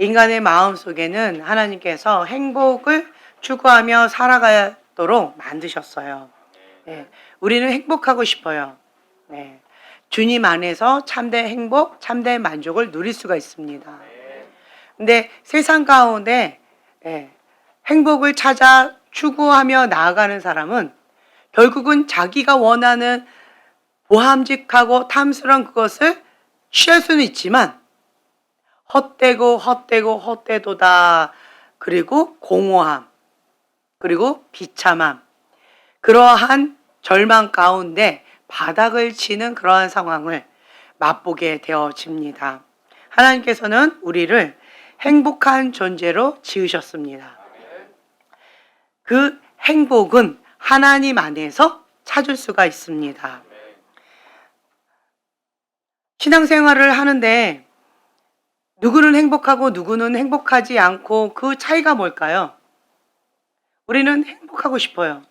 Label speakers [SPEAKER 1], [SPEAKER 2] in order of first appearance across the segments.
[SPEAKER 1] 인간의 마음 속에는 하나님께서 행복을 추구하며 살아가도록 만드셨어요. 네, 우리는 행복하고 싶어요. 네, 주님 안에서 참된 행복, 참된 만족을 누릴 수가 있습니다. 근데 세상 가운데 행복을 찾아 추구하며 나아가는 사람은 결국은 자기가 원하는 보함직하고 탐스러운 그것을 취할 수는 있지만 헛되도다. 그리고 공허함, 그리고 비참함, 그러한 절망 가운데 바닥을 치는 그러한 상황을 맛보게 되어집니다. 하나님께서는 우리를 행복한 존재로 지으셨습니다. 그 행복은 하나님 안에서 찾을 수가 있습니다. 신앙생활을 하는데 누구는 행복하고 누구는 행복하지 않고 그 차이가 뭘까요? 우리는 행복하고 싶어요.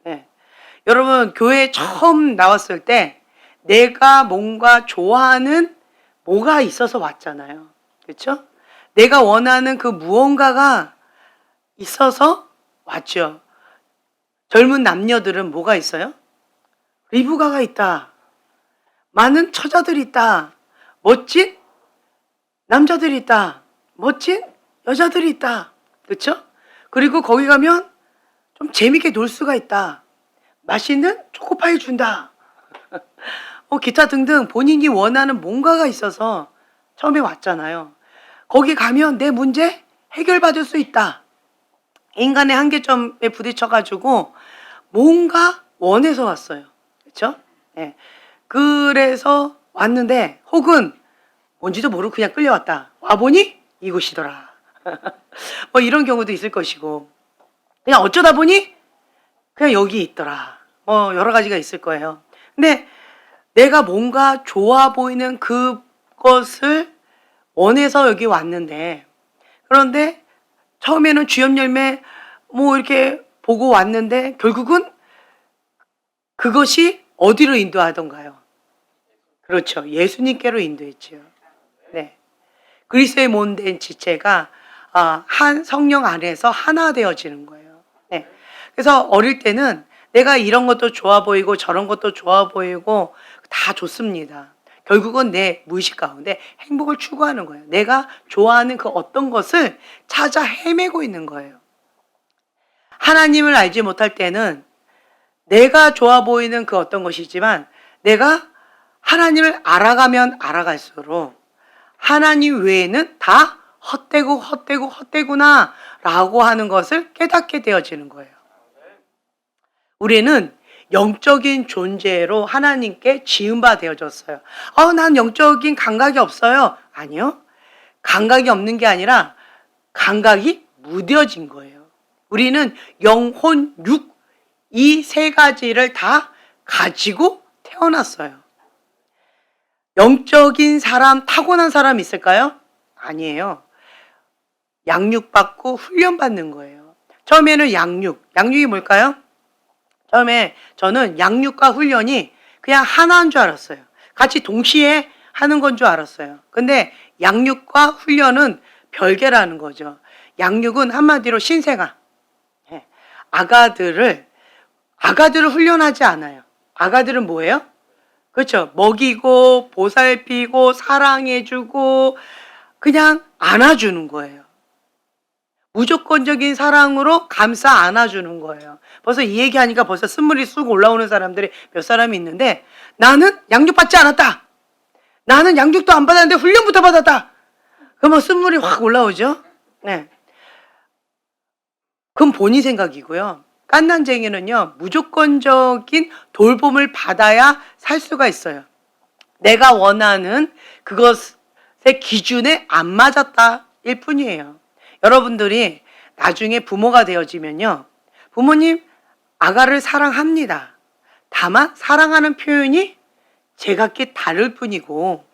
[SPEAKER 1] 네. 여러분, 교회에 처음 나왔을 때 내가 뭔가 좋아하는 뭐가 있어서 왔잖아요. 그렇죠? 내가 원하는 그 무언가가 있어서 왔죠. 젊은 남녀들은 뭐가 있어요? 리브가가 있다. 많은 처자들이 있다. 멋진 남자들이 있다. 멋진 여자들이 있다. 그렇죠? 그리고 거기 가면 좀 재밌게 놀 수가 있다. 맛있는 초코파이 준다. 기타 등등 본인이 원하는 뭔가가 있어서 처음에 왔잖아요. 거기 가면 내 문제 해결받을 수 있다. 인간의 한계점에 부딪혀가지고 뭔가 원해서 왔어요. 그렇죠? 네. 그래서 왔는데 혹은 뭔지도 모르고 그냥 끌려왔다. 와보니 이곳이더라. 뭐 이런 경우도 있을 것이고 그냥 어쩌다 보니 그냥 여기 있더라. 여러 가지가 있을 거예요. 근데 내가 뭔가 좋아 보이는 그것을 원해서 여기 왔는데 그런데 처음에는 주염 열매 이렇게 보고 왔는데 결국은 그것이 어디로 인도하던가요? 그렇죠. 예수님께로 인도했지요. 네. 그리스도의 몸된 지체가 한 성령 안에서 하나 되어지는 거예요. 네. 그래서 어릴 때는 내가 이런 것도 좋아 보이고 저런 것도 좋아 보이고 다 좋습니다. 결국은 내 무의식 가운데 행복을 추구하는 거예요. 내가 좋아하는 그 어떤 것을 찾아 헤매고 있는 거예요. 하나님을 알지 못할 때는 내가 좋아 보이는 그 어떤 것이지만 내가 하나님을 알아가면 알아갈수록 하나님 외에는 다 헛되구나 라고 하는 것을 깨닫게 되어지는 거예요. 우리는 영적인 존재로 하나님께 지음바 되어졌어요. 난 영적인 감각이 없어요. 아니요. 감각이 없는 게 아니라 감각이 무뎌진 거예요. 우리는 영혼, 육, 이 세 가지를 다 가지고 태어났어요. 영적인 사람, 타고난 사람 있을까요? 아니에요. 양육받고 훈련받는 거예요. 처음에는 양육이 뭘까요? 처음에 저는 양육과 훈련이 그냥 하나인 줄 알았어요. 같이 동시에 하는 건 줄 알았어요. 근데 양육과 훈련은 별개라는 거죠. 양육은 한마디로 신생아. 아가들을 훈련하지 않아요. 아가들은 뭐예요? 그렇죠. 먹이고 보살피고 사랑해주고 그냥 안아주는 거예요. 무조건적인 사랑으로 감싸 안아주는 거예요. 벌써 이 얘기하니까 벌써 쓴물이 쑥 올라오는 사람들이 몇 사람이 있는데 나는 양육받지 않았다. 나는 양육도 안 받았는데 훈련부터 받았다. 그러면 쓴물이 확 올라오죠. 네. 그건 본인 생각이고요. 깐난쟁이는요, 무조건적인 돌봄을 받아야 살 수가 있어요. 내가 원하는 그것의 기준에 안 맞았다 일 뿐이에요. 여러분들이 나중에 부모가 되어지면요, 부모님 아가를 사랑합니다. 다만 사랑하는 표현이 제각기 다를 뿐이고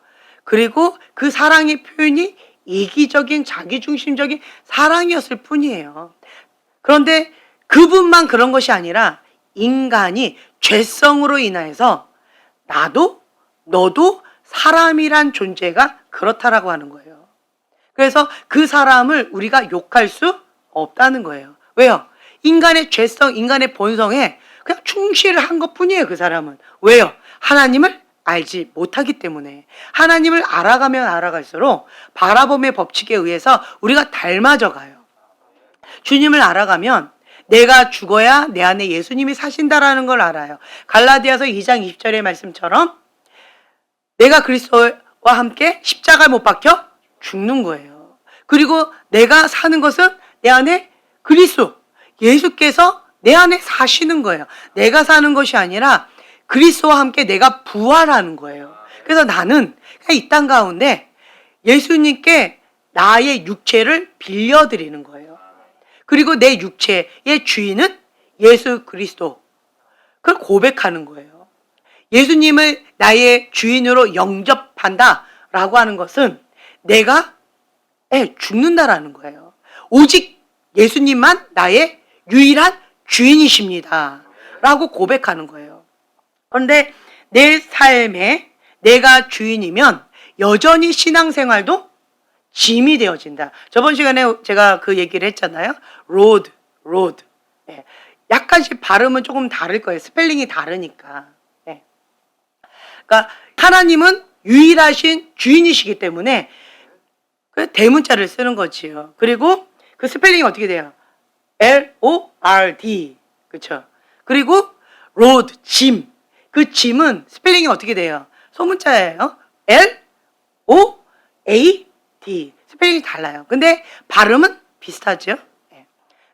[SPEAKER 1] 그리고 그 사랑의 표현이 이기적인 자기중심적인 사랑이었을 뿐이에요. 그런데 그분만 그런 것이 아니라 인간이 죄성으로 인해서 나도 너도 사람이란 존재가 그렇다라고 하는 거예요. 그래서 그 사람을 우리가 욕할 수 없다는 거예요. 왜요? 인간의 죄성, 인간의 본성에 그냥 충실한 것뿐이에요. 그 사람은. 왜요? 하나님을 알지 못하기 때문에. 하나님을 알아가면 알아갈수록 바라봄의 법칙에 의해서 우리가 닮아져 가요. 주님을 알아가면 내가 죽어야 내 안에 예수님이 사신다라는 걸 알아요. 갈라디아서 2장 20절의 말씀처럼 내가 그리스도와 함께 십자가에 못 박혀 죽는 거예요. 그리고 내가 사는 것은 내 안에 그리스도, 예수께서 내 안에 사시는 거예요. 내가 사는 것이 아니라 그리스도와 함께 내가 부활하는 거예요. 그래서 나는 이 땅 가운데 예수님께 나의 육체를 빌려드리는 거예요. 그리고 내 육체의 주인은 예수 그리스도. 그걸 고백하는 거예요. 예수님을 나의 주인으로 영접한다라고 하는 것은 내가 죽는다라는 거예요. 오직 예수님만 나의 유일한 주인이십니다. 라고 고백하는 거예요. 그런데 내 삶에 내가 주인이면 여전히 신앙생활도 짐이 되어진다. 저번 시간에 제가 그 얘기를 했잖아요. 로드. 네. 약간씩 발음은 조금 다를 거예요. 스펠링이 다르니까. 네. 그러니까 하나님은 유일하신 주인이시기 때문에 그 대문자를 쓰는 거지요. 그리고 그 스펠링이 어떻게 돼요? L-O-R-D. 그렇죠? 그리고 로드, 짐. 그 짐은 스펠링이 어떻게 돼요? 소문자예요. L-O-A-D. 스펠링이 달라요. 근데 발음은 비슷하죠?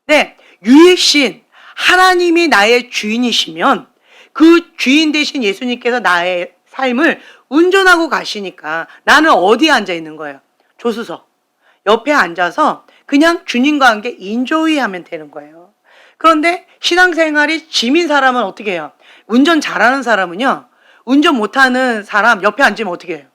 [SPEAKER 1] 네. 유일신 하나님이 나의 주인이시면 그 주인 되신 예수님께서 나의 삶을 운전하고 가시니까 나는 어디에 앉아 있는 거예요? 조수석. 옆에 앉아서 그냥 주님과 함께 인조이 하면 되는 거예요. 그런데 신앙생활이 짐인 사람은 어떻게 해요? 운전 잘하는 사람은요, 운전 못하는 사람 옆에 앉으면 어떻게 해요?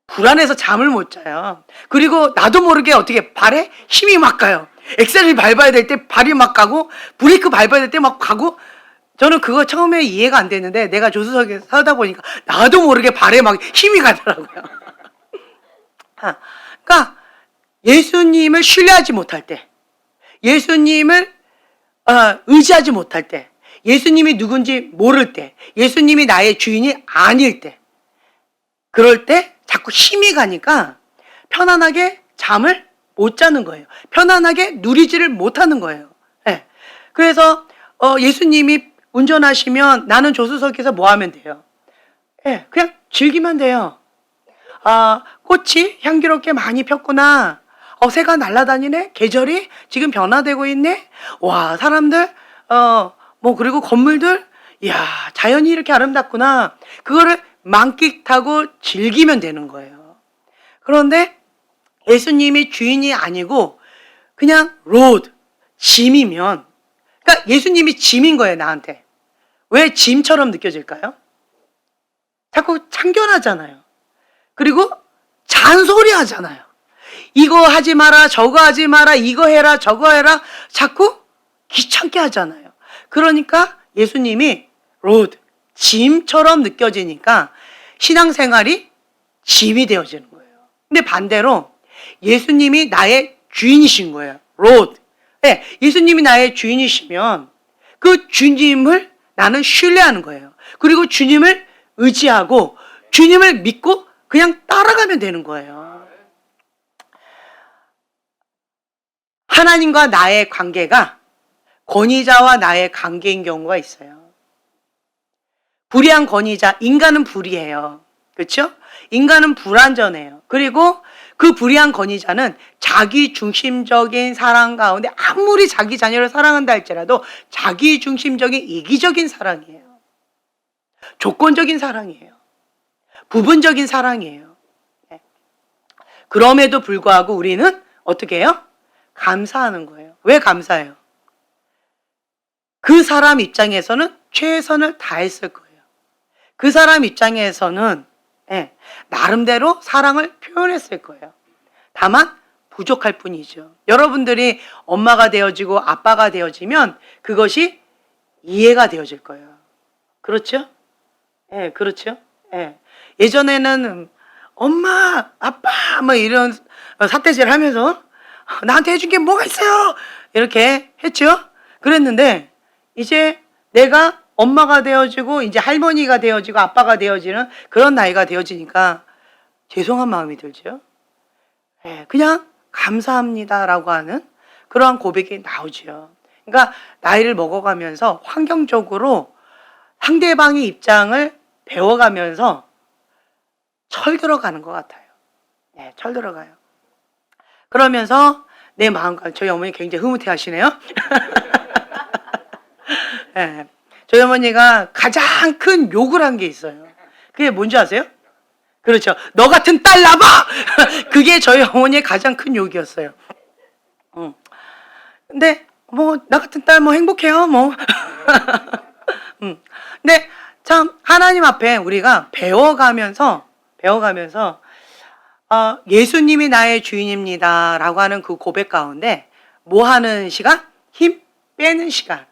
[SPEAKER 1] 불안해서 잠을 못 자요. 그리고 나도 모르게 어떻게 발에 힘이 막 가요. 엑셀을 밟아야 될 때 발이 막 가고, 브레이크 밟아야 될 때 막 가고. 저는 그거 처음에 이해가 안 됐는데 내가 조수석에 서다 보니까 나도 모르게 발에 막 힘이 가더라고요. 그러니까 예수님을 신뢰하지 못할 때, 예수님을 의지하지 못할 때, 예수님이 누군지 모를 때, 예수님이 나의 주인이 아닐 때, 그럴 때 자꾸 힘이 가니까 편안하게 잠을 못 자는 거예요. 편안하게 누리지를 못하는 거예요. 네. 그래서 예수님이 운전하시면 나는 조수석에서 뭐 하면 돼요? 네, 그냥 즐기면 돼요. 꽃이 향기롭게 많이 폈구나. 새가 날아다니네. 계절이 지금 변화되고 있네. 와, 사람들, 그리고 건물들, 이야, 자연이 이렇게 아름답구나. 그거를 만끽하고 즐기면 되는 거예요. 그런데 예수님이 주인이 아니고 그냥 로드, 짐이면, 그러니까 예수님이 짐인 거예요, 나한테. 왜 짐처럼 느껴질까요? 자꾸 참견하잖아요. 그리고 잔소리 하잖아요. 이거 하지 마라, 저거 하지 마라, 이거 해라, 저거 해라. 자꾸 귀찮게 하잖아요. 그러니까 예수님이 로드, 짐처럼 느껴지니까 신앙생활이 짐이 되어지는 거예요. 근데 반대로 예수님이 나의 주인이신 거예요. 로드. 네, 예수님이 나의 주인이시면 그 주님을 나는 신뢰하는 거예요. 그리고 주님을 의지하고 주님을 믿고 그냥 따라가면 되는 거예요. 하나님과 나의 관계가 권위자와 나의 관계인 경우가 있어요. 불의한 권위자, 인간은 불의해요. 그렇죠? 인간은 불완전해요. 그리고 그 불의한 권위자는 자기 중심적인 사랑 가운데 아무리 자기 자녀를 사랑한다 할지라도 자기 중심적인 이기적인 사랑이에요. 조건적인 사랑이에요. 부분적인 사랑이에요. 네. 그럼에도 불구하고 우리는 어떻게 해요? 감사하는 거예요. 왜 감사해요? 그 사람 입장에서는 최선을 다했을 거예요. 그 사람 입장에서는 나름대로 사랑을 표현했을 거예요. 다만 부족할 뿐이죠. 여러분들이 엄마가 되어지고 아빠가 되어지면 그것이 이해가 되어질 거예요. 그렇죠? 그렇죠? 예전에는 엄마, 아빠, 뭐 이런 삿대질 하면서 나한테 해준 게 뭐가 있어요? 이렇게 했죠. 그랬는데 이제 내가 엄마가 되어지고 이제 할머니가 되어지고 아빠가 되어지는 그런 나이가 되어지니까 죄송한 마음이 들죠. 그냥 감사합니다라고 하는 그러한 고백이 나오죠. 그러니까 나이를 먹어가면서 환경적으로 상대방의 입장을 배워가면서 철들어가는 것 같아요. 철들어가요. 그러면서 내 마음과 저희 어머니 굉장히 흐뭇해 하시네요. 저희 어머니가 가장 큰 욕을 한 게 있어요. 그게 뭔지 아세요? 그렇죠. 너 같은 딸 낳아! 그게 저희 어머니의 가장 큰 욕이었어요. 근데 뭐 나 같은 딸 뭐 행복해요 뭐. 근데 참 하나님 앞에 우리가 배워가면서 예수님이 나의 주인입니다 라고 하는 그 고백 가운데 뭐 하는 시간? 힘 빼는 시간.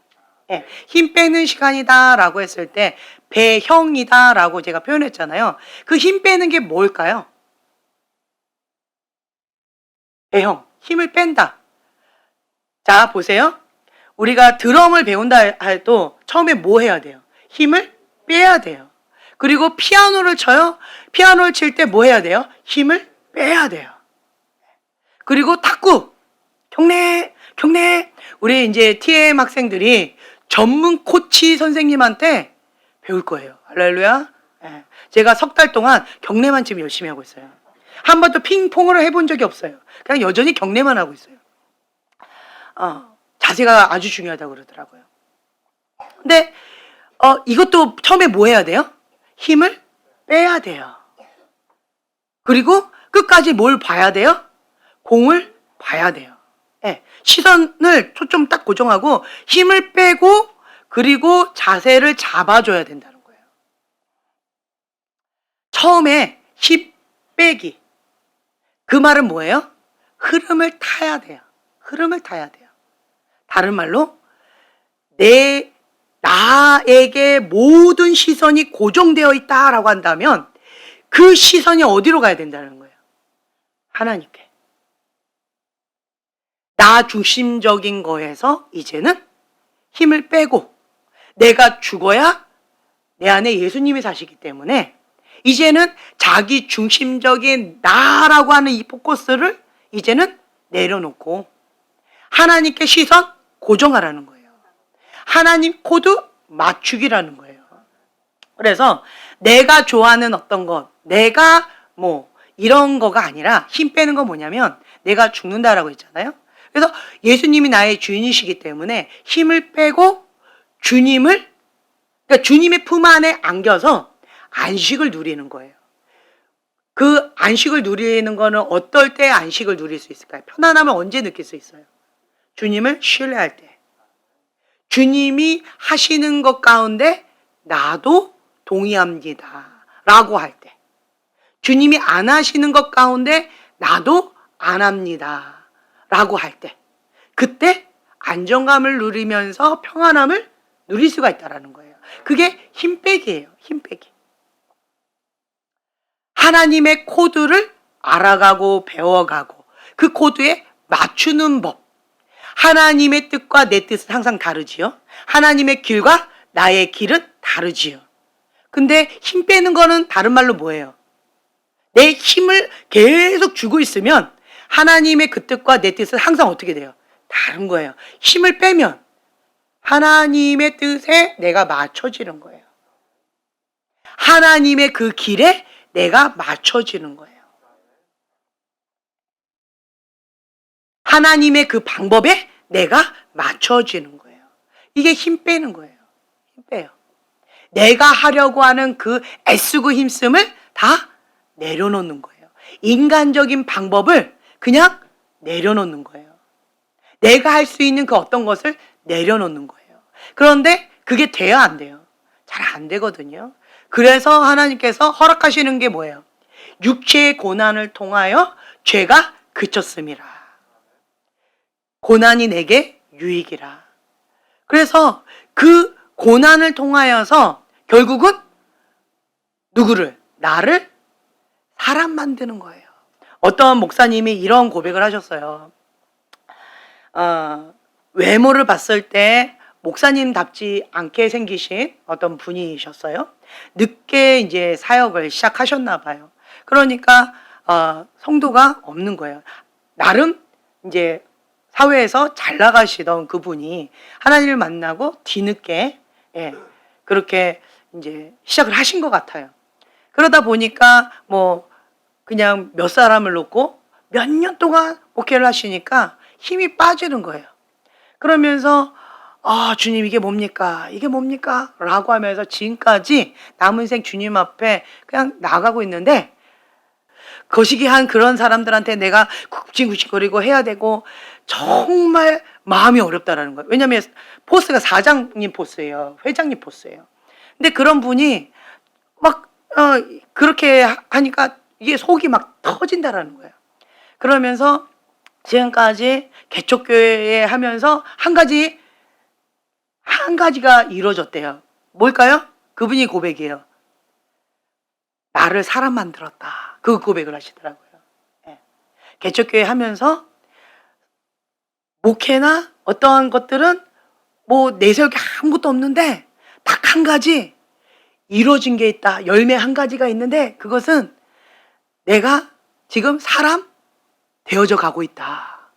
[SPEAKER 1] 힘 빼는 시간이다 라고 했을 때 배형이다 라고 제가 표현했잖아요. 그 힘 빼는 게 뭘까요? 배형, 힘을 뺀다. 자, 보세요. 우리가 드럼을 배운다 해도 처음에 뭐 해야 돼요? 힘을 빼야 돼요. 그리고 피아노를 쳐요. 피아노를 칠 때 뭐 해야 돼요? 힘을 빼야 돼요. 그리고 탁구, 경례. 우리 이제 TM 학생들이 전문 코치 선생님한테 배울 거예요. 할렐루야. 제가 석 달 동안 경례만 지금 열심히 하고 있어요. 한 번도 핑퐁을 해본 적이 없어요. 그냥 여전히 경례만 하고 있어요. 자세가 아주 중요하다고 그러더라고요. 근데 이것도 처음에 뭐 해야 돼요? 힘을 빼야 돼요. 그리고 끝까지 뭘 봐야 돼요? 공을 봐야 돼요. 시선을 초점 딱 고정하고 힘을 빼고 그리고 자세를 잡아줘야 된다는 거예요. 처음에 힘 빼기. 그 말은 뭐예요? 흐름을 타야 돼요. 다른 말로 나에게 모든 시선이 고정되어 있다라고 한다면 그 시선이 어디로 가야 된다는 거예요? 하나님께. 나 중심적인 거에서 이제는 힘을 빼고 내가 죽어야 내 안에 예수님이 사시기 때문에 이제는 자기 중심적인 나라고 하는 이 포커스를 이제는 내려놓고 하나님께 시선 고정하라는 거예요. 하나님 코드 맞추기라는 거예요. 그래서 내가 좋아하는 어떤 것, 내가 뭐 이런 거가 아니라 힘 빼는 건 뭐냐면 내가 죽는다라고 했잖아요. 그래서 예수님이 나의 주인이시기 때문에 힘을 빼고 그러니까 주님의 품 안에 안겨서 안식을 누리는 거예요. 그 안식을 누리는 거는 어떨 때 안식을 누릴 수 있을까요? 편안함을 언제 느낄 수 있어요? 주님을 신뢰할 때. 주님이 하시는 것 가운데 나도 동의합니다 라고 할 때. 주님이 안 하시는 것 가운데 나도 안 합니다 라고 할 때. 그때 안정감을 누리면서 평안함을 누릴 수가 있다는 거예요. 그게 힘 빼기예요. 힘 빼기. 하나님의 코드를 알아가고 배워가고 그 코드에 맞추는 법. 하나님의 뜻과 내 뜻은 항상 다르지요. 하나님의 길과 나의 길은 다르지요. 근데 힘 빼는 거는 다른 말로 뭐예요? 내 힘을 계속 주고 있으면 하나님의 그 뜻과 내 뜻은 항상 어떻게 돼요? 다른 거예요. 힘을 빼면 하나님의 뜻에 내가 맞춰지는 거예요. 하나님의 그 길에 내가 맞춰지는 거예요. 하나님의 그 방법에 내가 맞춰지는 거예요. 이게 힘 빼는 거예요. 힘 빼요. 내가 하려고 하는 그 애쓰고 힘씀을 다 내려놓는 거예요. 인간적인 방법을 그냥 내려놓는 거예요. 내가 할 수 있는 그 어떤 것을 내려놓는 거예요. 그런데 그게 돼야 안 돼요. 잘 안 되거든요. 그래서 하나님께서 허락하시는 게 뭐예요? 육체의 고난을 통하여 죄가 그쳤음이라. 고난이 내게 유익이라. 그래서 그 고난을 통하여서 결국은 누구를? 나를 사람 만드는 거예요. 어떤 목사님이 이런 고백을 하셨어요. 외모를 봤을 때 목사님답지 않게 생기신 어떤 분이셨어요. 늦게 이제 사역을 시작하셨나 봐요. 그러니까 성도가 없는 거예요. 나름 이제 사회에서 잘 나가시던 그분이 하나님을 만나고 뒤늦게 그렇게 이제 시작을 하신 것 같아요. 그러다 보니까 뭐 그냥 몇 사람을 놓고 몇 년 동안 목회를 하시니까 힘이 빠지는 거예요. 그러면서 주님 이게 뭡니까? 이게 뭡니까? 라고 하면서 지금까지 남은 생 주님 앞에 그냥 나가고 있는데 거시기한 그런 사람들한테 내가 굽신굽신거리고 해야 되고 정말 마음이 어렵다라는 거예요. 왜냐하면 포스가 사장님 포스예요. 회장님 포스예요. 근데 그런 분이 막 그렇게 하니까 이게 속이 막 터진다라는 거예요. 그러면서 지금까지 개척교회 하면서 한 가지가 이루어졌대요. 뭘까요? 그분이 고백이에요. 나를 사람 만들었다. 그 고백을 하시더라고요. 개척교회 하면서 목회나 어떠한 것들은 뭐 내세울 게 아무것도 없는데 딱 한 가지 이루어진 게 있다. 열매 한 가지가 있는데 그것은 내가 지금 사람 되어져 가고 있다.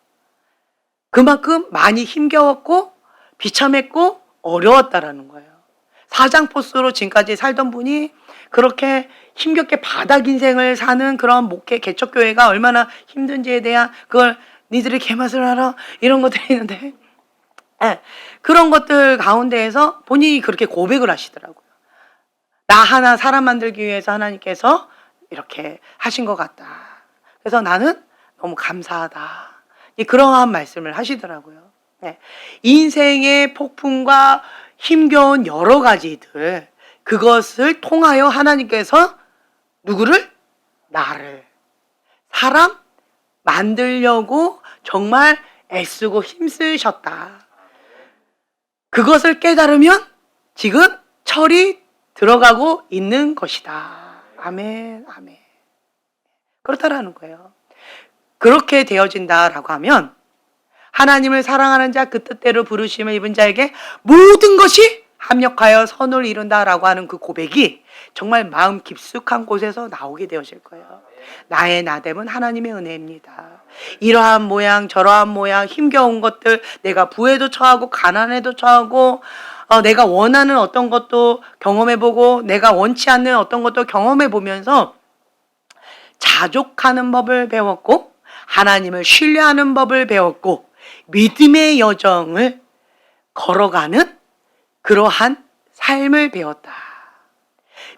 [SPEAKER 1] 그만큼 많이 힘겨웠고 비참했고 어려웠다라는 거예요. 사장 포스로 지금까지 살던 분이 그렇게 힘겹게 바닥 인생을 사는 그런 목회 개척교회가 얼마나 힘든지에 대한 그걸 니들이 개맛을 알아? 이런 것들이 있는데 그런 것들 가운데에서 본인이 그렇게 고백을 하시더라고요. 나 하나 사람 만들기 위해서 하나님께서 이렇게 하신 것 같다. 그래서 나는 너무 감사하다. 그러한 말씀을 하시더라고요. 인생의 폭풍과 힘겨운 여러 가지들 그것을 통하여 하나님께서 누구를? 나를 사람 만들려고 정말 애쓰고 힘쓰셨다. 그것을 깨달으면 지금 철이 들어가고 있는 것이다. 아멘, 아멘. 그렇다라는 거예요. 그렇게 되어진다라고 하면 하나님을 사랑하는 자 그 뜻대로 부르심을 입은 자에게 모든 것이 합력하여 선을 이룬다라고 하는 그 고백이 정말 마음 깊숙한 곳에서 나오게 되어질 거예요. 나의 나됨은 하나님의 은혜입니다. 이러한 모양 저러한 모양 힘겨운 것들 내가 부에도 처하고 가난에도 처하고 내가 원하는 어떤 것도 경험해보고 내가 원치 않는 어떤 것도 경험해보면서 자족하는 법을 배웠고 하나님을 신뢰하는 법을 배웠고 믿음의 여정을 걸어가는 그러한 삶을 배웠다.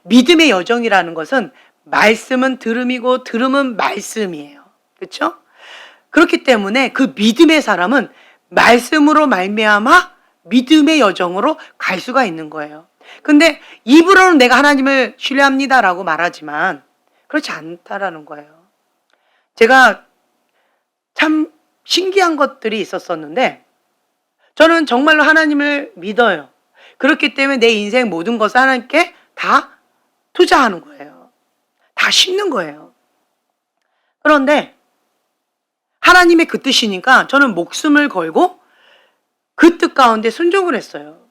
[SPEAKER 1] 믿음의 여정이라는 것은 말씀은 들음이고 들음은 말씀이에요. 그렇죠? 그렇기 때문에 그 믿음의 사람은 말씀으로 말미암아 믿음의 여정으로 갈 수가 있는 거예요. 근데 입으로는 내가 하나님을 신뢰합니다라고 말하지만 그렇지 않다라는 거예요. 제가 참 신기한 것들이 있었었는데 저는 정말로 하나님을 믿어요. 그렇기 때문에 내 인생 모든 것을 하나님께 다 투자하는 거예요. 다 심는 거예요. 그런데 하나님의 그 뜻이니까 저는 목숨을 걸고 그 뜻 가운데 순종을 했어요.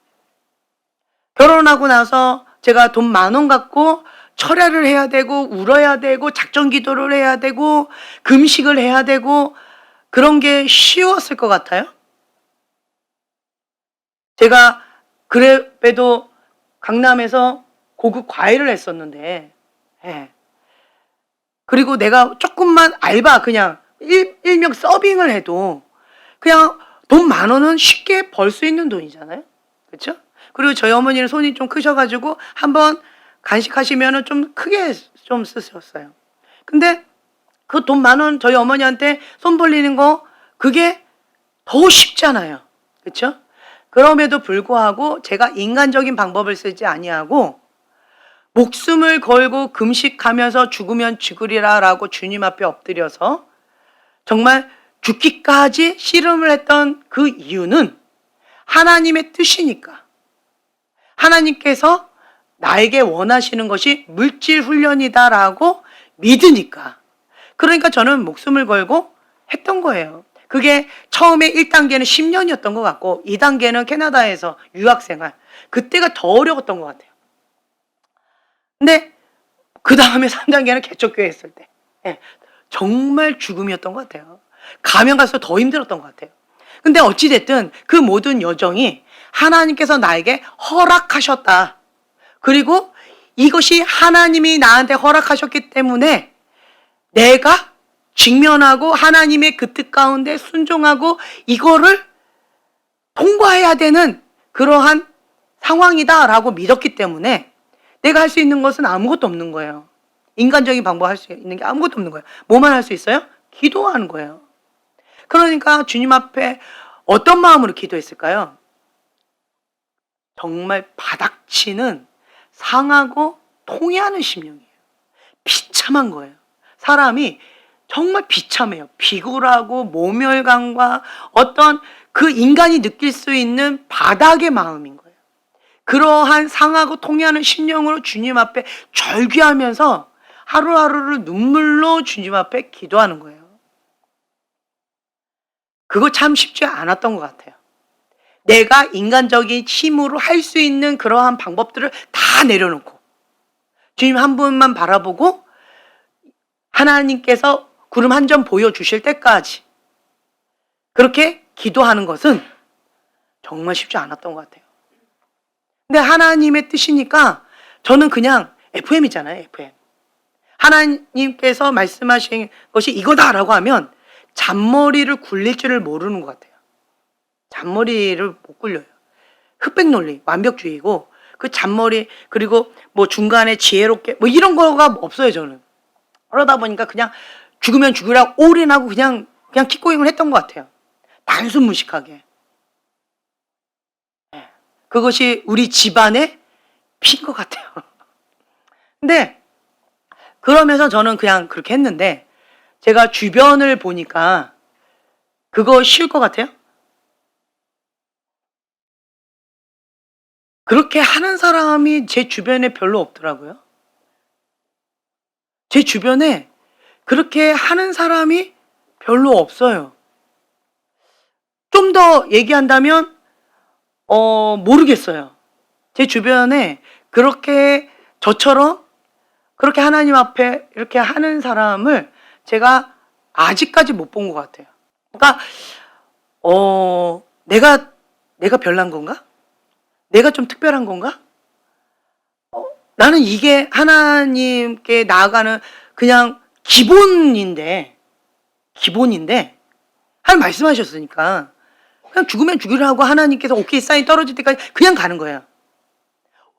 [SPEAKER 1] 결혼하고 나서 제가 돈 10,000원 갖고 철야를 해야 되고 울어야 되고 작전 기도를 해야 되고 금식을 해야 되고 그런 게 쉬웠을 것 같아요? 제가 그래도 강남에서 고급 과외를 했었는데 그리고 내가 조금만 알바 그냥 일명 서빙을 해도 그냥 돈 10,000원은 쉽게 벌 수 있는 돈이잖아요. 그렇죠? 그리고 저희 어머니는 손이 좀 크셔가지고 한번 간식하시면은 좀 크게 좀 쓰셨어요. 근데 그 돈 10,000원 저희 어머니한테 손 벌리는 거 그게 더 쉽잖아요. 그렇죠? 그럼에도 불구하고 제가 인간적인 방법을 쓰지 아니하고 목숨을 걸고 금식하면서 죽으면 죽으리라라고 주님 앞에 엎드려서 정말 죽기까지 씨름을 했던 그 이유는 하나님의 뜻이니까. 하나님께서 나에게 원하시는 것이 물질 훈련이다라고 믿으니까. 그러니까 저는 목숨을 걸고 했던 거예요. 그게 처음에 1단계는 10년이었던 것 같고 2단계는 캐나다에서 유학생활. 그때가 더 어려웠던 것 같아요. 근데 그 다음에 3단계는 개척교회 했을 때. 예, 정말 죽음이었던 것 같아요. 가면 갈수록 더 힘들었던 것 같아요. 근데 어찌됐든 그 모든 여정이 하나님께서 나에게 허락하셨다. 그리고 이것이 하나님이 나한테 허락하셨기 때문에 내가 직면하고 하나님의 그 뜻 가운데 순종하고 이거를 통과해야 되는 그러한 상황이다라고 믿었기 때문에 내가 할 수 있는 것은 아무것도 없는 거예요. 인간적인 방법 할 수 있는 게 아무것도 없는 거예요. 뭐만 할 수 있어요? 기도하는 거예요. 그러니까 주님 앞에 어떤 마음으로 기도했을까요? 정말 바닥치는 상하고 통해하는 심령이에요. 비참한 거예요. 사람이 정말 비참해요. 비굴하고 모멸감과 어떤 그 인간이 느낄 수 있는 바닥의 마음인 거예요. 그러한 상하고 통해하는 심령으로 주님 앞에 절규하면서 하루하루를 눈물로 주님 앞에 기도하는 거예요. 그거 참 쉽지 않았던 것 같아요. 내가 인간적인 힘으로 할 수 있는 그러한 방법들을 다 내려놓고 주님 한 분만 바라보고 하나님께서 구름 한 점 보여주실 때까지 그렇게 기도하는 것은 정말 쉽지 않았던 것 같아요. 근데 하나님의 뜻이니까 저는 그냥 FM이잖아요, FM. 하나님께서 말씀하신 것이 이거다라고 하면 잔머리를 굴릴 줄을 모르는 것 같아요. 잔머리를 못 굴려요. 흑백 논리, 완벽주의고 그 잔머리 그리고 뭐 중간에 지혜롭게 뭐 이런 거가 없어요, 저는. 그러다 보니까 그냥 죽으면 죽으라고 올인하고 그냥 킥고잉을 했던 것 같아요. 단순 무식하게. 그것이 우리 집안의 피인 것 같아요. 근데 그러면서 저는 그냥 그렇게 했는데 제가 주변을 보니까 그거 쉬울 것 같아요? 그렇게 하는 사람이 제 주변에 별로 없더라고요. 제 주변에 그렇게 하는 사람이 별로 없어요. 좀 더 얘기한다면 모르겠어요. 제 주변에 그렇게 저처럼 그렇게 하나님 앞에 이렇게 하는 사람을 제가 아직까지 못 본 것 같아요. 그러니까 내가 별난 건가? 내가 좀 특별한 건가? 나는 이게 하나님께 나아가는 그냥 기본인데 하나님 말씀하셨으니까 그냥 죽으면 죽으라고 하나님께서 오케이 사인 떨어질 때까지 그냥 가는 거예요.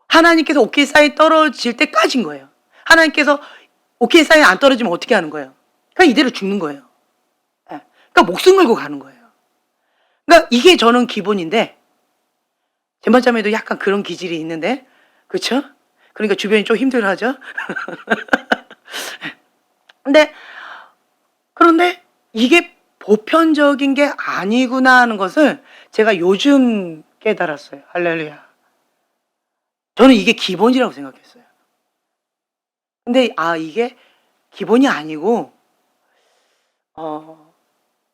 [SPEAKER 1] 하나님께서 오케이 사인 떨어질 때까지인 거예요. 하나님께서 오케이 사인 안 떨어지면 어떻게 하는 거예요? 그냥 이대로 죽는 거예요. 그러니까 목숨 걸고 가는 거예요. 그러니까 이게 저는 기본인데 젠반짬에도 약간 그런 기질이 있는데 그렇죠? 그러니까 주변이 좀 힘들어하죠. 그런데 이게 보편적인 게 아니구나 하는 것을 제가 요즘 깨달았어요. 할렐루야. 저는 이게 기본이라고 생각했어요. 근데 이게 기본이 아니고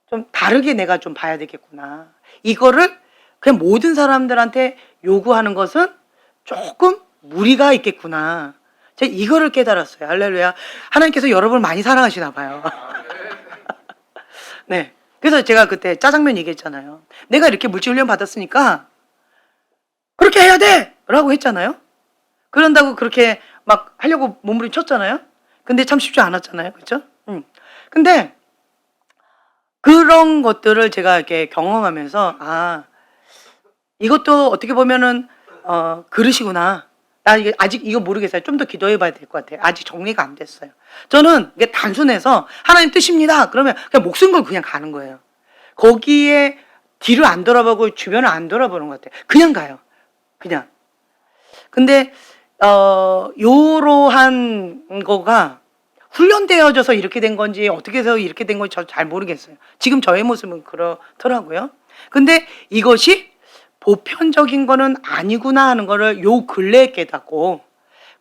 [SPEAKER 1] 좀 다르게 내가 좀 봐야 되겠구나. 이거를 그냥 모든 사람들한테 요구하는 것은 조금 무리가 있겠구나. 제가 이거를 깨달았어요. 할렐루야. 하나님께서 여러분을 많이 사랑하시나 봐요. 네. 그래서 제가 그때 짜장면 얘기했잖아요. 내가 이렇게 물질훈련 받았으니까 그렇게 해야 돼! 라고 했잖아요. 그런다고 그렇게 막 하려고 몸부림쳤잖아요. 근데 참 쉽지 않았잖아요. 그렇죠? 근데 그런 것들을 제가 이렇게 경험하면서 이것도 어떻게 보면은 그릇이구나. 나 이게 아직 이거 모르겠어요. 좀 더 기도해 봐야 될 것 같아요. 아직 정리가 안 됐어요. 저는 이게 단순해서 하나님 뜻입니다. 그러면 그냥 목숨 걸고 그냥 가는 거예요. 거기에 뒤를 안 돌아보고 주변을 안 돌아보는 것 같아요. 그냥 가요. 그냥. 근데 요러한 거가 훈련되어져서 이렇게 된 건지 어떻게 해서 이렇게 된 건지 저 잘 모르겠어요. 지금 저의 모습은 그렇더라고요. 근데 이것이 보편적인 거는 아니구나 하는 거를 요 근래에 깨닫고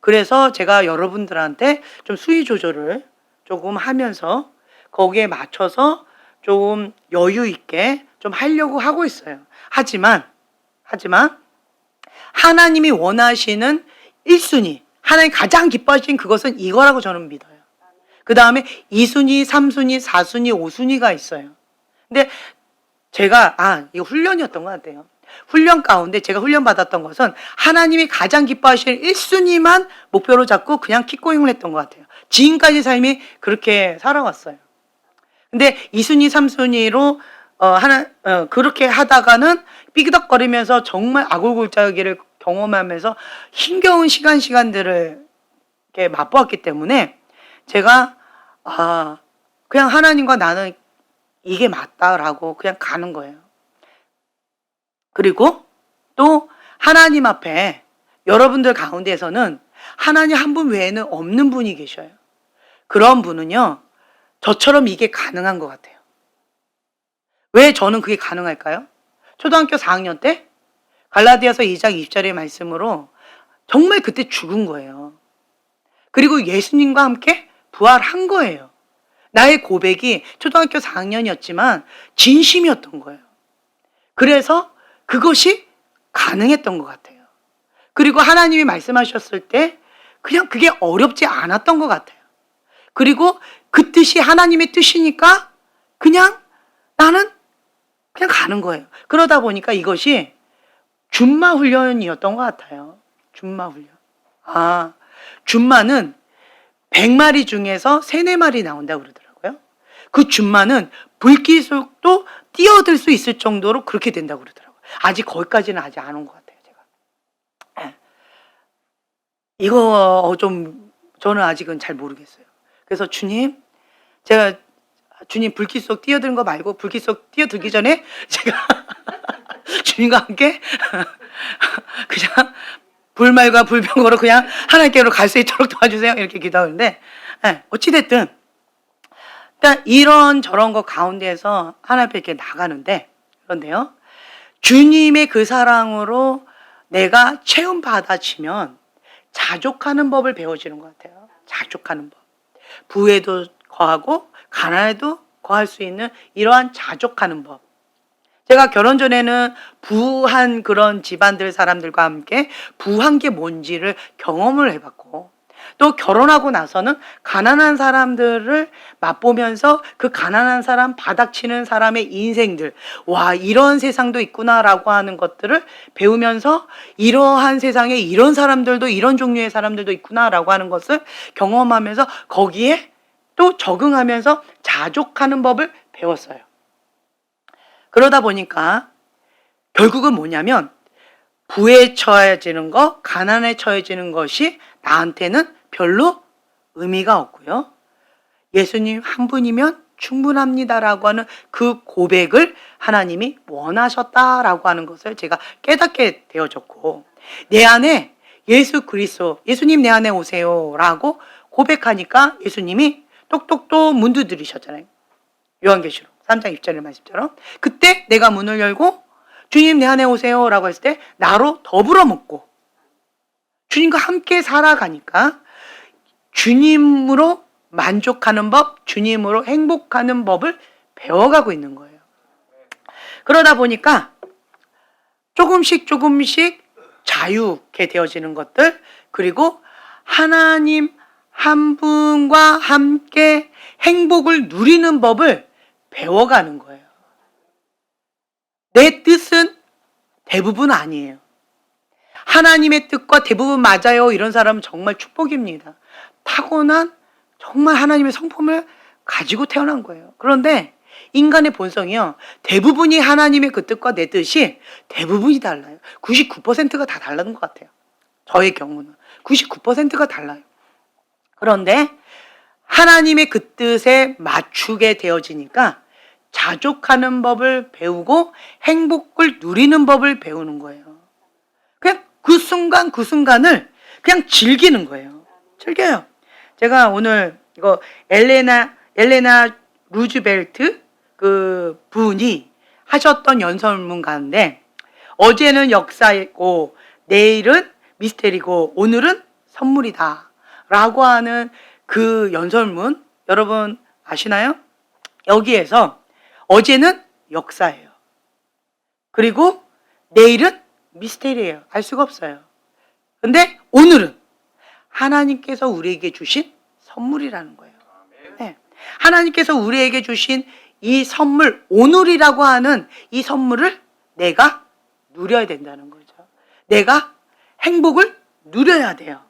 [SPEAKER 1] 그래서 제가 여러분들한테 좀 수위 조절을 조금 하면서 거기에 맞춰서 좀 여유 있게 좀 하려고 하고 있어요. 하지만 하나님이 원하시는 1순위, 하나님 가장 기뻐하시는 그것은 이거라고 저는 믿어요. 그 다음에 2순위, 3순위, 4순위, 5순위가 있어요. 근데 제가 이거 훈련이었던 것 같아요. 훈련 가운데 제가 훈련 받았던 것은 하나님이 가장 기뻐하시는 1순위만 목표로 잡고 그냥 킥고잉을 했던 것 같아요. 지금까지 삶이 그렇게 살아왔어요. 근데 2순위, 3순위로 그렇게 하다가는 삐그덕거리면서 정말 아골골짜기를 경험하면서 힘겨운 시간들을 이렇게 맛보았기 때문에 제가 그냥 하나님과 나는 이게 맞다라고 그냥 가는 거예요. 그리고 또 하나님 앞에 여러분들 가운데에서는 하나님 한 분 외에는 없는 분이 계셔요. 그런 분은요, 저처럼 이게 가능한 것 같아요. 왜 저는 그게 가능할까요? 초등학교 4학년 때 갈라디아서 2장 20절의 말씀으로 정말 그때 죽은 거예요. 그리고 예수님과 함께 부활한 거예요. 나의 고백이 초등학교 4학년이었지만 진심이었던 거예요. 그래서 그것이 가능했던 것 같아요. 그리고 하나님이 말씀하셨을 때 그냥 그게 어렵지 않았던 것 같아요. 그리고 그 뜻이 하나님의 뜻이니까 그냥 나는 그냥 가는 거예요. 그러다 보니까 이것이 준마 훈련이었던 것 같아요. 준마 훈련. 준마는 100마리 중에서 3, 4마리 나온다고 그러더라고요. 그 준마는 불기속도 뛰어들 수 있을 정도로 그렇게 된다고 그러더라고요. 아직 거기까지는 아직 안 온 것 같아요, 제가. 이거 저는 아직은 잘 모르겠어요. 그래서 주님 불기속 뛰어드는 거 말고 불기속 뛰어들기 전에 제가 주님과 함께 그냥 불말과 불병거로 그냥 하나님께로 갈 수 있도록 도와주세요. 이렇게 기도하는데, 어찌됐든 이런 저런 거 가운데에서 하나님 앞에 이렇게 나가는데, 그런데요, 주님의 그 사랑으로 내가 체험 받아지면 자족하는 법을 배워지는 것 같아요. 자족하는 법. 부에도 거하고 가난에도 거할 수 있는 이러한 자족하는 법. 제가 결혼 전에는 부한 그런 집안들 사람들과 함께 부한 게 뭔지를 경험을 해봤고, 또 결혼하고 나서는 가난한 사람들을 맛보면서 그 가난한 사람, 바닥치는 사람의 인생들, 와, 이런 세상도 있구나라고 하는 것들을 배우면서 이러한 세상에 이런 사람들도, 이런 종류의 사람들도 있구나라고 하는 것을 경험하면서 거기에 또 적응하면서 자족하는 법을 배웠어요. 그러다 보니까 결국은 뭐냐면 부에 처해지는 것, 가난에 처해지는 것이 나한테는 별로 의미가 없고요. 예수님 한 분이면 충분합니다라고 하는 그 고백을 하나님이 원하셨다라고 하는 것을 제가 깨닫게 되어졌고, 내 안에 예수 그리스도, 예수님 내 안에 오세요라고 고백하니까 예수님이 똑똑똑 문 두드리셨잖아요. 요한계시록 3장 20절의 말씀처럼. 그때 내가 문을 열고 주님 내 안에 오세요라고 했을 때 나로 더불어 먹고 주님과 함께 살아가니까 주님으로 만족하는 법, 주님으로 행복하는 법을 배워가고 있는 거예요. 그러다 보니까 조금씩 자유케 되어지는 것들, 그리고 하나님 한 분과 함께 행복을 누리는 법을 배워가는 거예요. 내 뜻은 대부분 아니에요. 하나님의 뜻과 대부분 맞아요. 이런 사람은 정말 축복입니다. 타고난 정말 하나님의 성품을 가지고 태어난 거예요. 그런데 인간의 본성이요, 대부분이 하나님의 그 뜻과 내 뜻이 대부분이 달라요. 99%가 다 다른 것 같아요. 저의 경우는 99%가 달라요. 그런데 하나님의 그 뜻에 맞추게 되어지니까 자족하는 법을 배우고 행복을 누리는 법을 배우는 거예요. 그냥 그 순간을 그냥 즐기는 거예요. 즐겨요. 제가 오늘 이거 엘레나 루즈벨트 그 분이 하셨던 연설문 가운데, 어제는 역사이고 내일은 미스테리고 오늘은 선물이다 라고 하는 그 연설문 여러분 아시나요? 여기에서 어제는 역사예요. 그리고 내일은 미스테리예요. 알 수가 없어요. 근데 오늘은 하나님께서 우리에게 주신 선물이라는 거예요. 네. 하나님께서 우리에게 주신 이 선물, 오늘이라고 하는 이 선물을 내가 누려야 된다는 거죠. 내가 행복을 누려야 돼요.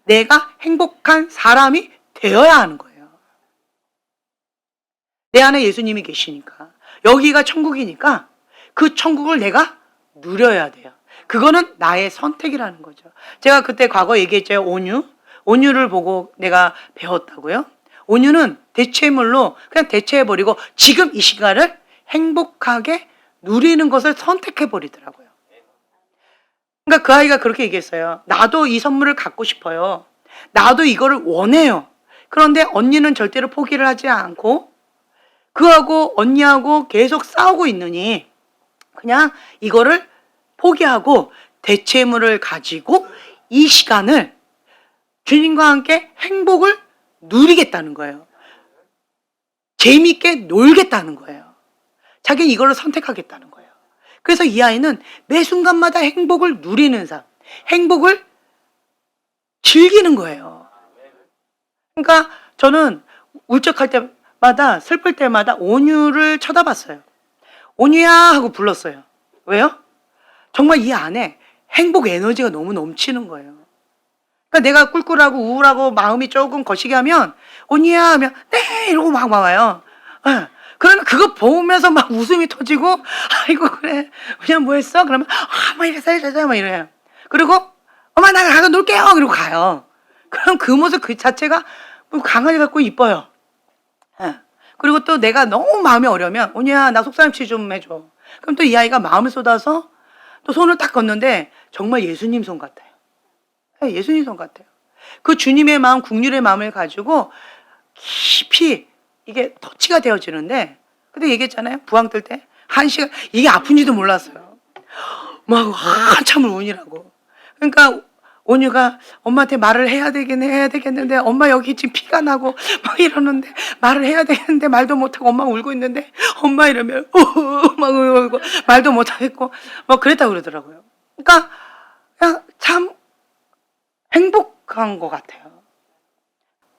[SPEAKER 1] 내가 행복한 사람이 되어야 하는 거예요. 내 안에 예수님이 계시니까, 여기가 천국이니까 그 천국을 내가 누려야 돼요. 그거는 나의 선택이라는 거죠. 제가 그때 과거 얘기했죠. 온유를 보고 내가 배웠다고요. 온유는 대체물로 그냥 대체해버리고 지금 이 시간을 행복하게 누리는 것을 선택해버리더라고요. 그러니까 그 아이가 그렇게 얘기했어요. 나도 이 선물을 갖고 싶어요. 나도 이거를 원해요. 그런데 언니는 절대로 포기를 하지 않고 그하고 언니하고 계속 싸우고 있느니 그냥 이거를 포기하고 대체물을 가지고 이 시간을 주님과 함께 행복을 누리겠다는 거예요. 재미있게 놀겠다는 거예요. 자기는 이거를 선택하겠다는 거예요. 그래서 이 아이는 매 순간마다 행복을 누리는 삶, 행복을 즐기는 거예요. 그러니까 저는 울적할 때마다, 슬플 때마다 온유를 쳐다봤어요. 온유야 하고 불렀어요. 왜요? 정말 이 안에 행복 에너지가 너무 넘치는 거예요. 그러니까 내가 꿀꿀하고 우울하고 마음이 조금 거시기 하면 온유야 하면 네 이러고 막 와요. 그러면 그거 보면서 막 웃음이 터지고 아이고 그래 그냥 뭐 했어? 그러면 막 이래서 막 이래요. 그리고 엄마 나 가서 놀게요 그러고 가요. 그럼 그 모습 그 자체가 강아지 같고 이뻐요. 그리고 또 내가 너무 마음이 어려우면 온유야 나 속상치 좀 해줘. 그럼 또 이 아이가 마음을 쏟아서 또 손을 딱 걷는데 정말 예수님 손 같아요. 예수님 손 같아요. 그 주님의 마음, 국률의 마음을 가지고 깊이 이게 터치가 되어지는데, 근데 얘기했잖아요. 부항 뜰 때 1시간 이게 아픈지도 몰랐어요. 막 한참을 운이라고. 그러니까 온유가 엄마한테 말을 해야 되겠는데 엄마 여기 지금 피가 나고 막 이러는데 말을 해야 되겠는데 말도 못하고 엄마가 울고 있는데 엄마 이러면 막 울고 말도 못하겠고 막 그랬다고 그러더라고요. 그러니까 그냥 참 행복한 것 같아요.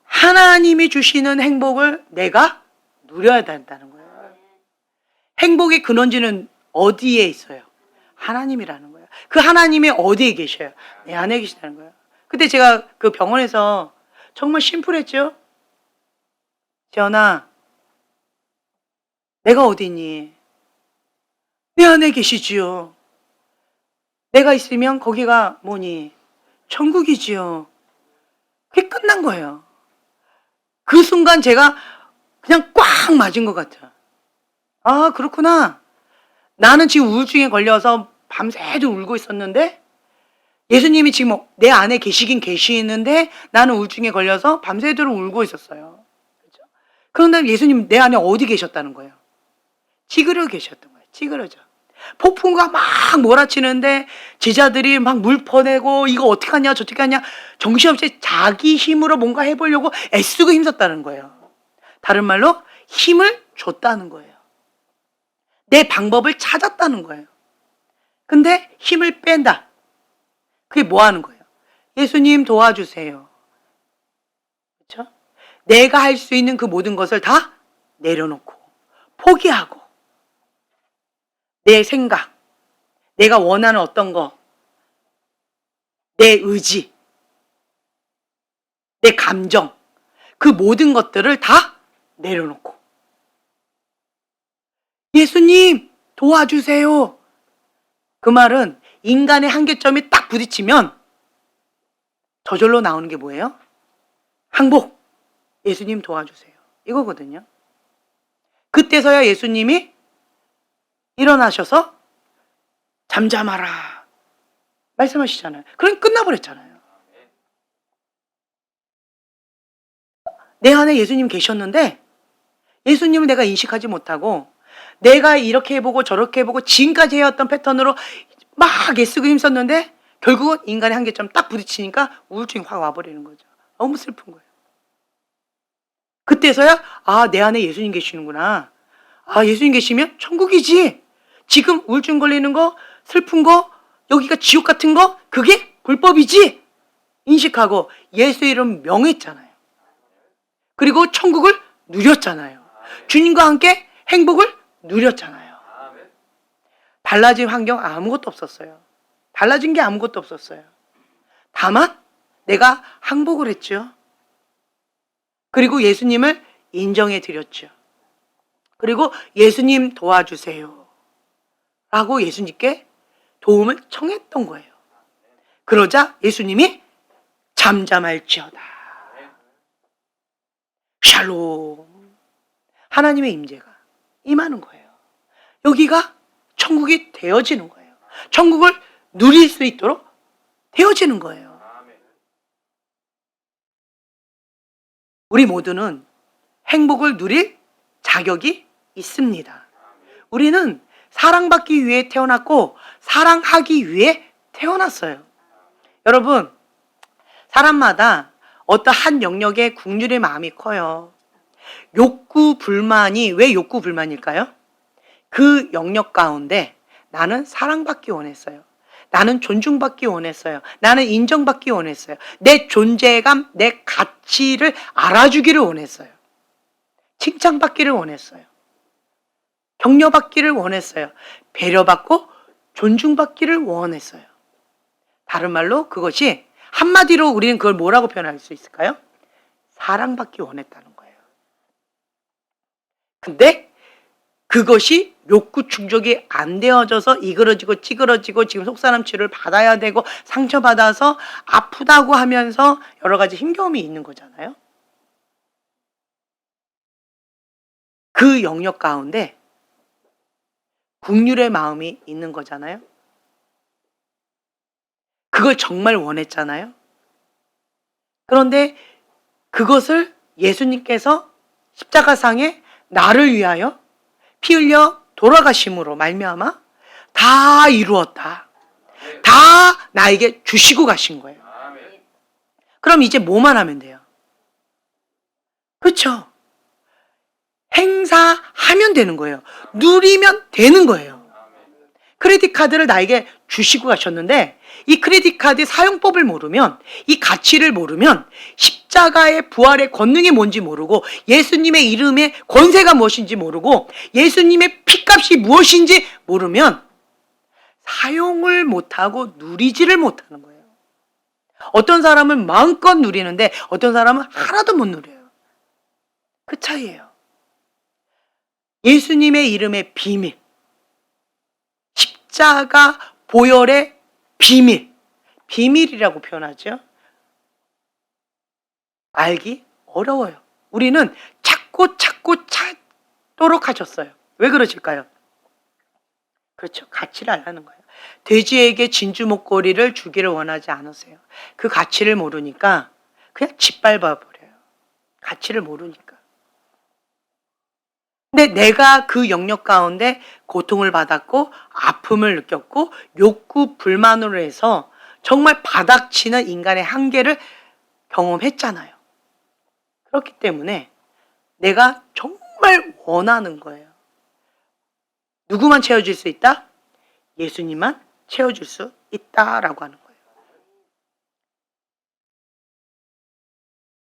[SPEAKER 1] 하나님이 주시는 행복을 내가 누려야 된다는 거예요. 행복의 근원지는 어디에 있어요? 하나님이라는 거예요. 그 하나님이 어디에 계셔요? 내 안에 계시다는 거예요. 그때 제가 그 병원에서 정말 심플했죠? 재현아, 내가 어디 있니? 내 안에 계시지요. 내가 있으면 거기가 뭐니? 천국이지요. 그게 끝난 거예요. 그 순간 제가 그냥 꽉 맞은 것 같아요. 아, 그렇구나. 나는 지금 우울증에 걸려서 밤새도 울고 있었는데 예수님이 지금 내 안에 계시긴 계시는데 나는 우울증에 걸려서 밤새도록 울고 있었어요. 그렇죠? 그런데 예수님 내 안에 어디 계셨다는 거예요? 찌그러 계셨던 거예요. 찌그러져. 폭풍과 막 몰아치는데 제자들이 막 물 퍼내고 이거 어떻게 하냐 저떻게 하냐 정신없이 자기 힘으로 뭔가 해보려고 애쓰고 힘썼다는 거예요. 다른 말로 힘을 줬다는 거예요. 내 방법을 찾았다는 거예요. 근데 힘을 뺀다. 그게 뭐 하는 거예요? 예수님 도와주세요. 그렇죠? 내가 할 수 있는 그 모든 것을 다 내려놓고 포기하고 내 생각, 내가 원하는 어떤 거, 내 의지, 내 감정, 그 모든 것들을 다 내려놓고 예수님 도와주세요. 그 말은 인간의 한계점이 딱 부딪히면 저절로 나오는 게 뭐예요? 항복. 예수님 도와주세요. 이거거든요. 그때서야 예수님이 일어나셔서 잠잠하라 말씀하시잖아요. 그럼 끝나버렸잖아요. 내 안에 예수님 계셨는데 예수님을 내가 인식하지 못하고 내가 이렇게 해보고 저렇게 해보고 지금까지 해왔던 패턴으로 막 애쓰고 힘썼는데 결국은 인간의 한계점 딱 부딪히니까 우울증이 확 와버리는 거죠. 너무 슬픈 거예요. 그때서야 내 안에 예수님 계시는구나. 예수님 계시면 천국이지. 지금 우울증 걸리는 거, 슬픈 거, 여기가 지옥 같은 거, 그게 불법이지. 인식하고 예수 이름 명했잖아요. 그리고 천국을 누렸잖아요. 주님과 함께 행복을 누렸잖아요. 달라진 환경 아무것도 없었어요. 달라진 게 아무것도 없었어요. 다만 내가 항복을 했죠. 그리고 예수님을 인정해 드렸죠. 그리고 예수님 도와주세요 라고 예수님께 도움을 청했던 거예요. 그러자 예수님이 잠잠할지어다. 샬롬. 하나님의 임재가 임하는 거예요. 여기가 천국이 되어지는 거예요. 천국을 누릴 수 있도록 되어지는 거예요. 우리 모두는 행복을 누릴 자격이 있습니다. 우리는 사랑받기 위해 태어났고 사랑하기 위해 태어났어요. 여러분, 사람마다 어떠한 영역에 국률의 마음이 커요. 욕구 불만이 왜 욕구 불만일까요? 그 영역 가운데 나는 사랑받기 원했어요. 나는 존중받기 원했어요. 나는 인정받기 원했어요. 내 존재감, 내 가치를 알아주기를 원했어요. 칭찬받기를 원했어요. 격려받기를 원했어요. 배려받고 존중받기를 원했어요. 다른 말로 그것이 한마디로 우리는 그걸 뭐라고 표현할 수 있을까요? 사랑받기 원했다는 거예요. 근데 그것이 욕구 충족이 안 되어져서 이그러지고 찌그러지고 지금 속사람 치료를 받아야 되고 상처받아서 아프다고 하면서 여러 가지 힘겨움이 있는 거잖아요. 그 영역 가운데 국률의 마음이 있는 거잖아요. 그걸 정말 원했잖아요. 그런데 그것을 예수님께서 십자가상에 나를 위하여 피 흘려 돌아가심으로 말미암아 다 이루었다. 다 나에게 주시고 가신 거예요. 그럼 이제 뭐만 하면 돼요? 그렇죠? 행사하면 되는 거예요. 누리면 되는 거예요. 크레딧 카드를 나에게 주시고 가셨는데 이 크레딧 카드 사용법을 모르면, 이 가치를 모르면, 십자가의 부활의 권능이 뭔지 모르고 예수님의 이름의 권세가 무엇인지 모르고 예수님의 피값이 무엇인지 모르면 사용을 못하고 누리지를 못하는 거예요. 어떤 사람은 마음껏 누리는데 어떤 사람은 하나도 못 누려요. 그 차이예요. 예수님의 이름의 비밀, 십자가 보혈의 비밀, 비밀이라고 표현하죠. 알기 어려워요. 우리는 찾고 찾도록 하셨어요. 왜 그러실까요? 그렇죠. 가치를 알라는 거예요. 돼지에게 진주 목걸이를 주기를 원하지 않으세요. 그 가치를 모르니까 그냥 짓밟아 버려요. 가치를 모르니까. 근데 내가 그 영역 가운데 고통을 받았고 아픔을 느꼈고 욕구 불만으로 해서 정말 바닥치는 인간의 한계를 경험했잖아요. 그렇기 때문에 내가 정말 원하는 거예요. 누구만 채워줄 수 있다? 예수님만 채워줄 수 있다라고 하는 거예요.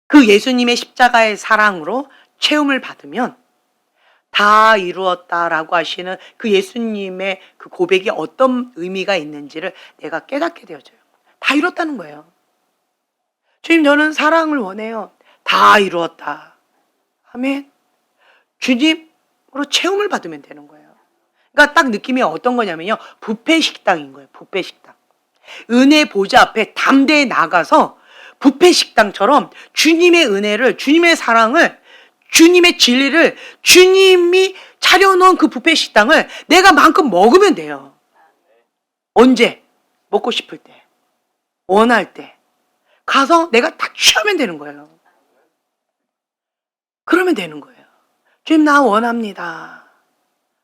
[SPEAKER 1] 그 예수님의 십자가의 사랑으로 채움을 받으면 다 이루었다라고 하시는 그 예수님의 그 고백이 어떤 의미가 있는지를 내가 깨닫게 되어져요. 다 이뤘다는 거예요. 주님, 저는 사랑을 원해요. 다 이루었다. 아멘. 주님으로 체험을 받으면 되는 거예요. 그러니까 딱 느낌이 어떤 거냐면요. 뷔페 식당인 거예요. 뷔페 식당. 은혜 보좌 앞에 담대히 나가서 뷔페 식당처럼 주님의 은혜를, 주님의 사랑을, 주님의 진리를, 주님이 차려놓은 그 뷔페 식당을 내가 마음껏 먹으면 돼요. 언제? 먹고 싶을 때, 원할 때 가서 내가 다 취하면 되는 거예요. 그러면 되는 거예요. 주님, 나 원합니다.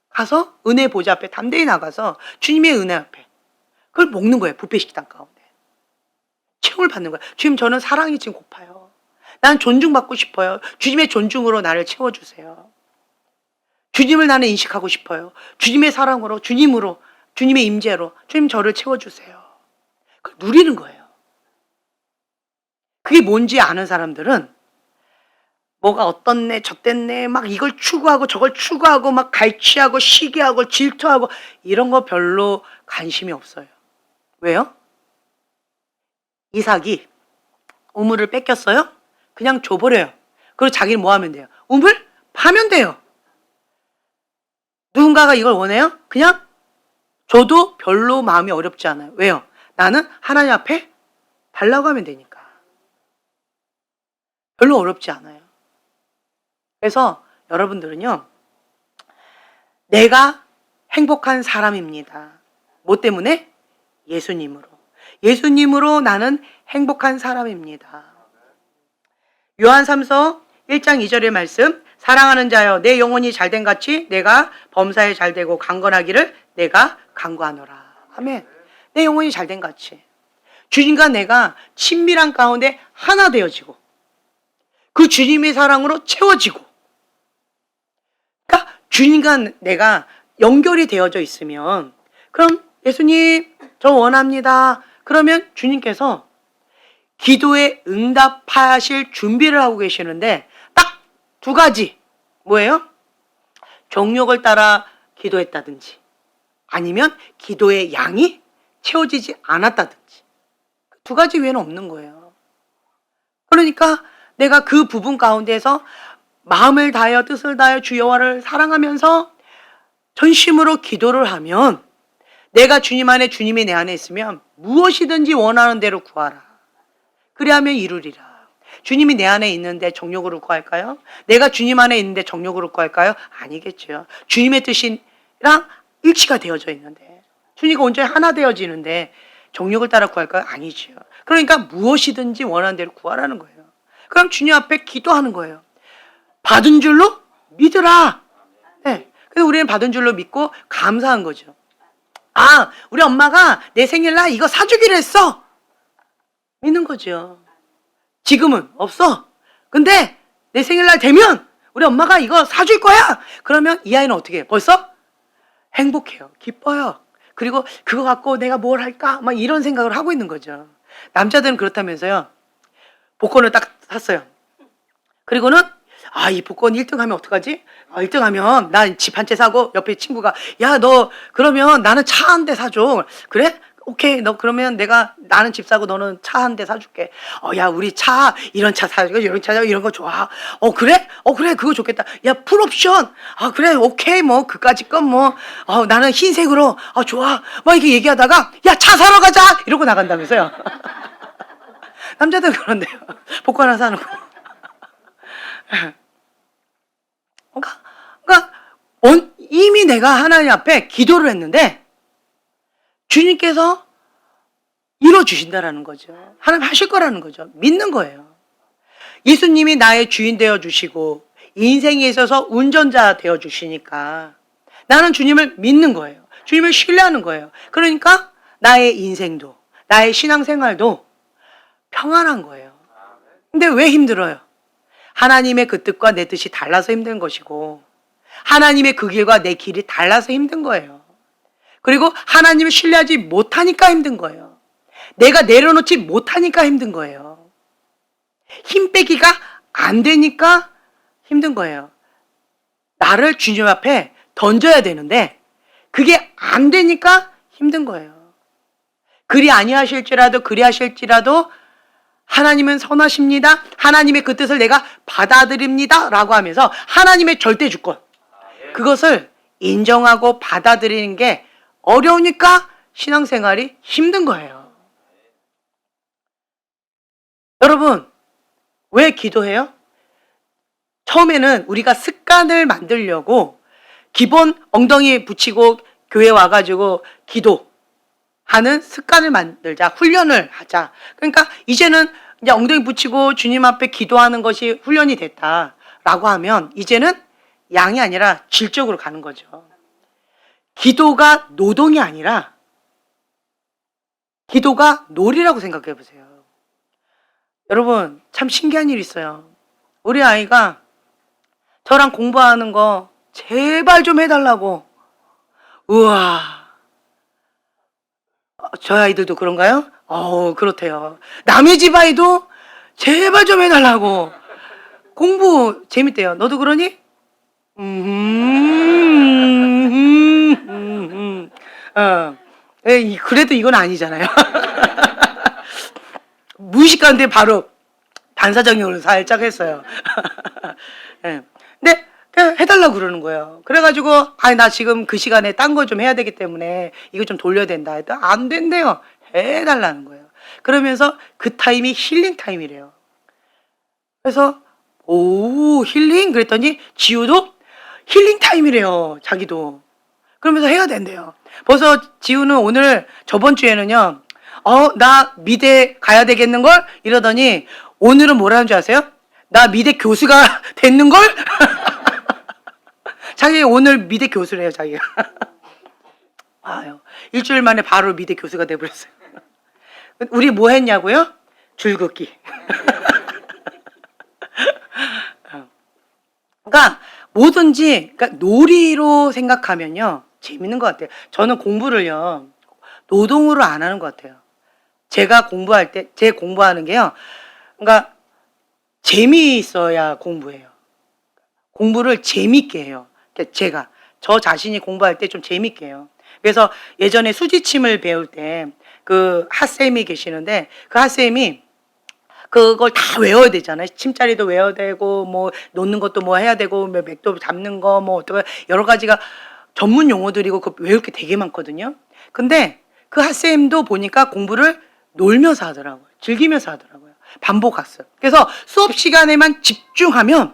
[SPEAKER 1] 가서 은혜 보좌 앞에 담대히 나가서 주님의 은혜 앞에 그걸 먹는 거예요. 뷔페 식당 가운데 체험을 받는 거예요. 주님, 저는 사랑이 지금 고파요. 난 존중받고 싶어요. 주님의 존중으로 나를 채워주세요. 주님을 나는 인식하고 싶어요. 주님의 사랑으로, 주님으로, 주님의 임재로 주님 저를 채워주세요. 그걸 누리는 거예요. 그게 뭔지 아는 사람들은 뭐가 어떻네 저땠네 막 이걸 추구하고 저걸 추구하고 막 갈취하고 시기하고 질투하고 이런 거 별로 관심이 없어요. 왜요? 이삭이 우물을 뺏겼어요? 그냥 줘버려요. 그리고 자기는 뭐 하면 돼요? 우물 파면 돼요. 누군가가 이걸 원해요? 그냥 줘도 별로 마음이 어렵지 않아요. 왜요? 나는 하나님 앞에 달라고 하면 되니까. 별로 어렵지 않아요. 그래서 여러분들은요, 내가 행복한 사람입니다. 뭐 때문에? 예수님으로. 예수님으로 나는 행복한 사람입니다. 요한 3서 1장 2절의 말씀, 사랑하는 자여 내 영혼이 잘된 같이 내가 범사에 잘되고 강건하기를 내가 간구하노라. 아멘. 내 영혼이 잘된 같이 주님과 내가 친밀한 가운데 하나 되어지고 그 주님의 사랑으로 채워지고, 그러니까 주님과 내가 연결이 되어져 있으면, 그럼 예수님 저 원합니다. 그러면 주님께서 기도에 응답하실 준비를 하고 계시는데 딱 두 가지. 뭐예요? 정욕을 따라 기도했다든지 아니면 기도의 양이 채워지지 않았다든지, 두 가지 외에는 없는 거예요. 그러니까 내가 그 부분 가운데서 마음을 다하여 뜻을 다하여 주 여호와를 사랑하면서 전심으로 기도를 하면, 내가 주님 안에 주님이 내 안에 있으면 무엇이든지 원하는 대로 구하라. 그리하면 이루리라. 주님이 내 안에 있는데 정욕으로 구할까요? 내가 주님 안에 있는데 정욕으로 구할까요? 아니겠죠. 주님의 뜻이랑 일치가 되어져 있는데, 주님과 온전히 하나 되어지는데 정욕을 따라 구할까요? 아니죠. 그러니까 무엇이든지 원하는 대로 구하라는 거예요. 그럼 주님 앞에 기도하는 거예요. 받은 줄로 믿으라. 네. 그래서 우리는 받은 줄로 믿고 감사한 거죠. 아, 우리 엄마가 내 생일날 이거 사주기로 했어. 믿는 거죠. 지금은 없어. 근데 내 생일날 되면 우리 엄마가 이거 사줄 거야. 그러면 이 아이는 어떻게 해요? 벌써 행복해요. 기뻐요. 그리고 그거 갖고 내가 뭘 할까? 막 이런 생각을 하고 있는 거죠. 남자들은 그렇다면서요. 복권을 딱 샀어요. 그리고는 이 복권 1등 하면 어떡하지? 1등 하면 난 집 한 채 사고, 옆에 친구가 야, 너 그러면 나는 차 한 대 사줘. 그래? 오케이. 너 그러면 나는 집 사고 너는 차 한 대 사줄게. 야, 우리 차 이런 차 사고 이런 차 사고 이런 거 좋아. 그래? 그래. 그거 좋겠다. 야, 풀옵션. 그래. 오케이. 뭐 그까짓 건 뭐 나는 흰색으로. 좋아. 막 이렇게 얘기하다가 야, 차 사러 가자. 이러고 나간다면서요. 남자들은 그런데요. 복권 하나 사는 거. 그러니까 이미 내가 하나님 앞에 기도를 했는데 주님께서 이뤄주신다라는 거죠. 하나님 하실 거라는 거죠. 믿는 거예요. 예수님이 나의 주인 되어주시고 인생에 있어서 운전자 되어주시니까 나는 주님을 믿는 거예요. 주님을 신뢰하는 거예요. 그러니까 나의 인생도, 나의 신앙생활도 평안한 거예요. 근데 왜 힘들어요? 하나님의 그 뜻과 내 뜻이 달라서 힘든 것이고, 하나님의 그 길과 내 길이 달라서 힘든 거예요. 그리고 하나님을 신뢰하지 못하니까 힘든 거예요. 내가 내려놓지 못하니까 힘든 거예요. 힘 빼기가 안 되니까 힘든 거예요. 나를 주님 앞에 던져야 되는데 그게 안 되니까 힘든 거예요. 그리 하실지라도 하나님은 선하십니다. 하나님의 그 뜻을 내가 받아들입니다. 라고 하면서 하나님의 절대 주권, 그것을 인정하고 받아들이는 게 어려우니까 신앙생활이 힘든 거예요. 여러분, 왜 기도해요? 처음에는 우리가 습관을 만들려고 기본 엉덩이 붙이고 교회 와가지고 기도하는 습관을 만들자, 훈련을 하자. 그러니까 이제는 이제 엉덩이 붙이고 주님 앞에 기도하는 것이 훈련이 됐다라고 하면 이제는 양이 아니라 질적으로 가는 거죠. 기도가 노동이 아니라 기도가 놀이라고 생각해 보세요. 여러분 참 신기한 일이 있어요. 우리 아이가 저랑 공부하는 거 제발 좀 해달라고. 우와, 저희 아이들도 그런가요? 그렇대요. 남의 집 아이도 제발 좀 해달라고. 공부 재밌대요. 너도 그러니? 어. 그래도 이건 아니잖아요. 무의식한데 바로 반사작용을 살짝 했어요. 예. 근데 그냥 해달라고 그러는 거예요. 그래가지고 나 지금 그 시간에 딴 거 좀 해야 되기 때문에 이거 좀 돌려야 된다 했더니 안 된대요. 해달라는 거예요. 그러면서 그 타임이 힐링 타임이래요. 그래서 오, 힐링? 그랬더니 지우도 힐링 타임이래요. 자기도. 그러면서 해야 된대요. 벌써 지우는 오늘 저번 주에는요. 나 미대 가야 되겠는걸? 이러더니 오늘은 뭐라는 줄 아세요? 나 미대 교수가 됐는걸? 자기 오늘 미대 교수래요, 자기가. 아유, 일주일 만에 바로 미대 교수가 돼버렸어요. 우리 뭐 했냐고요? 줄긋기. 그러니까 뭐든지 그러니까 놀이로 생각하면요 재밌는 것 같아요. 저는 공부를요 노동으로 안 하는 것 같아요. 제가 공부할 때 제 공부하는 게요 그러니까 재미있어야 공부해요. 공부를 재밌게 해요. 그러니까 제가 저 자신이 공부할 때 좀 재밌게 해요. 그래서 예전에 수지침을 배울 때 그 핫쌤이 계시는데 그 핫쌤이 그걸 다 외워야 되잖아요. 침자리도 외워야 되고 뭐 놓는 것도 뭐 해야 되고 뭐 맥도 잡는 거 뭐 어떻게 여러 가지가 전문 용어들이고 그 외울 게 되게 많거든요. 근데 그 핫쌤도 보니까 공부를 놀면서 하더라고요. 즐기면서 하더라고요. 반복학습. 그래서 수업 시간에만 집중하면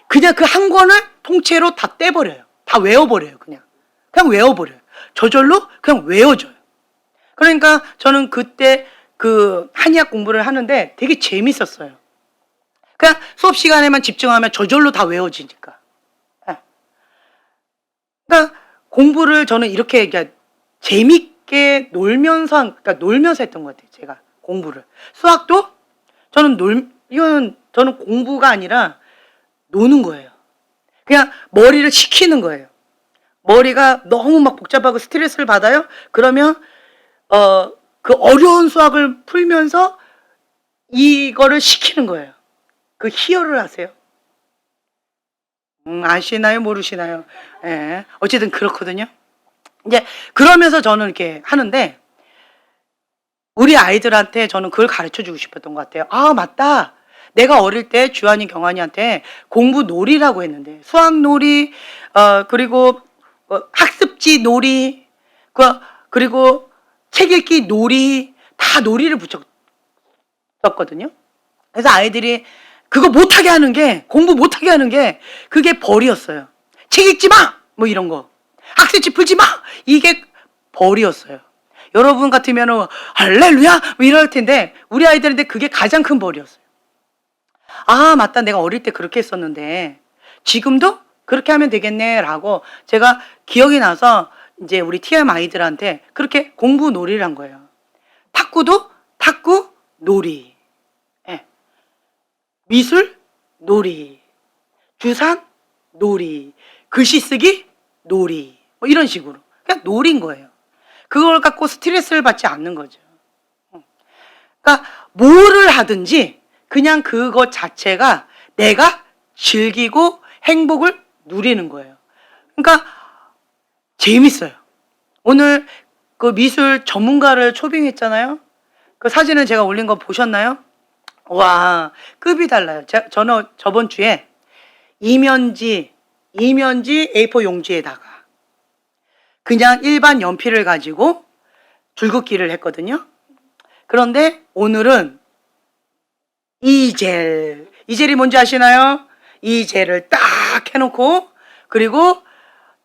[SPEAKER 1] 그냥 그 한 권을 통째로 다 떼버려요. 다 외워버려요. 그냥 외워버려요. 저절로 그냥 외워져요. 그러니까 저는 그때 그 한의학 공부를 하는데 되게 재밌었어요. 그냥 수업 시간에만 집중하면 저절로 다 외워지니까. 그러니까 공부를 저는 이렇게 재밌게 놀면서 했던 것 같아요. 제가 공부를. 수학도 이건 저는 공부가 아니라 노는 거예요. 그냥 머리를 식히는 거예요. 머리가 너무 막 복잡하고 스트레스를 받아요. 그러면 그 어려운 수학을 풀면서 이거를 시키는 거예요. 그 희열을 하세요. 아시나요? 모르시나요? 예. 어쨌든 그렇거든요. 이제 그러면서 저는 이렇게 하는데 우리 아이들한테 저는 그걸 가르쳐 주고 싶었던 것 같아요. 맞다. 내가 어릴 때 주한이 경환이한테 공부 놀이라고 했는데 수학 놀이 그리고 학습지 놀이 그리고 책 읽기 놀이 다 놀이를 붙였거든요. 그래서 아이들이 그거 못하게 하는 게 공부 못하게 하는 게 그게 벌이었어요. 책 읽지 마! 뭐 이런 거. 학습지 풀지 마! 이게 벌이었어요. 여러분 같으면 할렐루야! 뭐 이럴 텐데 우리 아이들한테 그게 가장 큰 벌이었어요. 맞다. 내가 어릴 때 그렇게 했었는데 지금도 그렇게 하면 되겠네 라고 제가 기억이 나서 이제 우리 TM 아이들한테 그렇게 공부 놀이를 한 거예요. 탁구도 탁구 놀이. 네. 미술 놀이. 주산 놀이. 글씨 쓰기 놀이. 뭐 이런 식으로. 그냥 놀인 거예요. 그걸 갖고 스트레스를 받지 않는 거죠. 그러니까 뭐를 하든지 그냥 그것 자체가 내가 즐기고 행복을 누리는 거예요. 그러니까 재밌어요. 오늘 그 미술 전문가를 초빙했잖아요. 그 사진을 제가 올린 거 보셨나요? 와, 급이 달라요. 저는 저번 주에 이면지 A4 용지에다가 그냥 일반 연필을 가지고 줄긋기를 했거든요. 그런데 오늘은 이젤이 뭔지 아시나요? 이젤을 딱 해놓고 그리고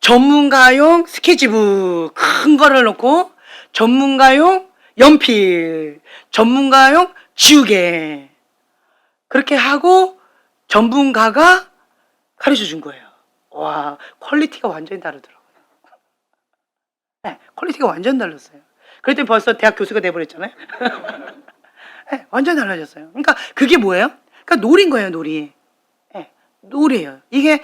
[SPEAKER 1] 전문가용 스케치북 큰 거를 놓고 전문가용 연필, 전문가용 지우개 그렇게 하고 전문가가 가르쳐 준 거예요. 와, 퀄리티가 완전히 다르더라고요. 네, 퀄리티가 완전 달랐어요. 그랬더니 벌써 대학 교수가 돼버렸잖아요. 네, 완전 달라졌어요. 그러니까 그게 뭐예요? 그러니까 놀인 거예요, 놀이. 네, 놀이에요. 이게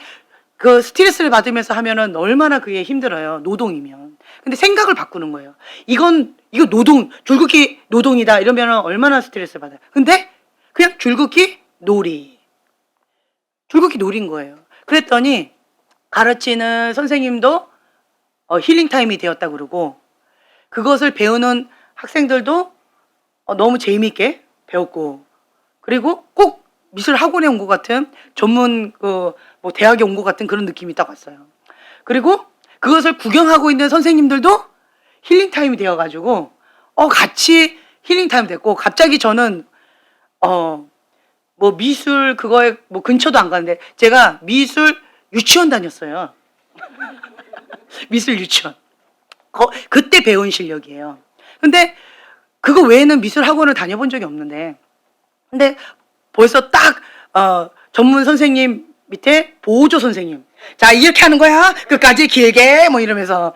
[SPEAKER 1] 그 스트레스를 받으면서 하면은 얼마나 그게 힘들어요, 노동이면. 근데 생각을 바꾸는 거예요. 이거 노동, 줄긋기 노동이다 이러면은 얼마나 스트레스 받아요. 근데 그냥 줄긋기 놀이. 줄긋기 놀인 거예요. 그랬더니 가르치는 선생님도 힐링 타임이 되었다 그러고, 그것을 배우는 학생들도 너무 재미있게 배웠고, 그리고 꼭 미술 학원에 온 것 같은 전문 뭐 대학에 온 것 같은 그런 느낌이 딱 왔어요. 그리고 그것을 구경하고 있는 선생님들도 힐링 타임이 되어가지고 같이 힐링 타임 됐고, 갑자기 저는 뭐 미술 그거에 뭐 근처도 안 가는데, 제가 미술 유치원 다녔어요. 미술 유치원. 그때 배운 실력이에요. 근데 그거 외에는 미술 학원을 다녀본 적이 없는데, 근데 벌써 딱 전문 선생님 밑에 보조 선생님, 자 이렇게 하는 거야, 끝까지 길게 뭐 이러면서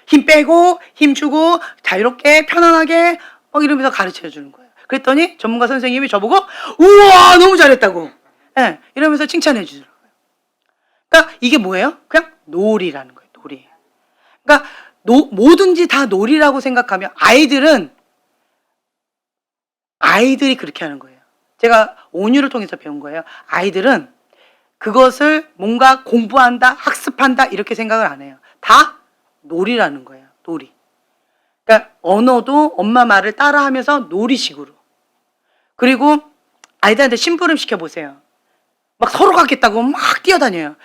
[SPEAKER 1] 힘 빼고 힘 주고 자유롭게 편안하게 이러면서 가르쳐 주는 거예요. 그랬더니 전문가 선생님이 저보고 우와 너무 잘했다고, 네, 이러면서 칭찬해 주더라고요. 그러니까 이게 뭐예요? 그냥 놀이라는 거예요. 놀이. 그러니까 뭐든지 다 놀이라고 생각하면 아이들이 그렇게 하는 거예요. 제가 온유를 통해서 배운 거예요. 아이들은 그것을 뭔가 공부한다, 학습한다 이렇게 생각을 안 해요. 다 놀이라는 거예요. 놀이. 그러니까 언어도 엄마 말을 따라하면서 놀이식으로. 그리고 아이들한테 심부름 시켜보세요. 막 서로 가겠다고 막 뛰어다녀요.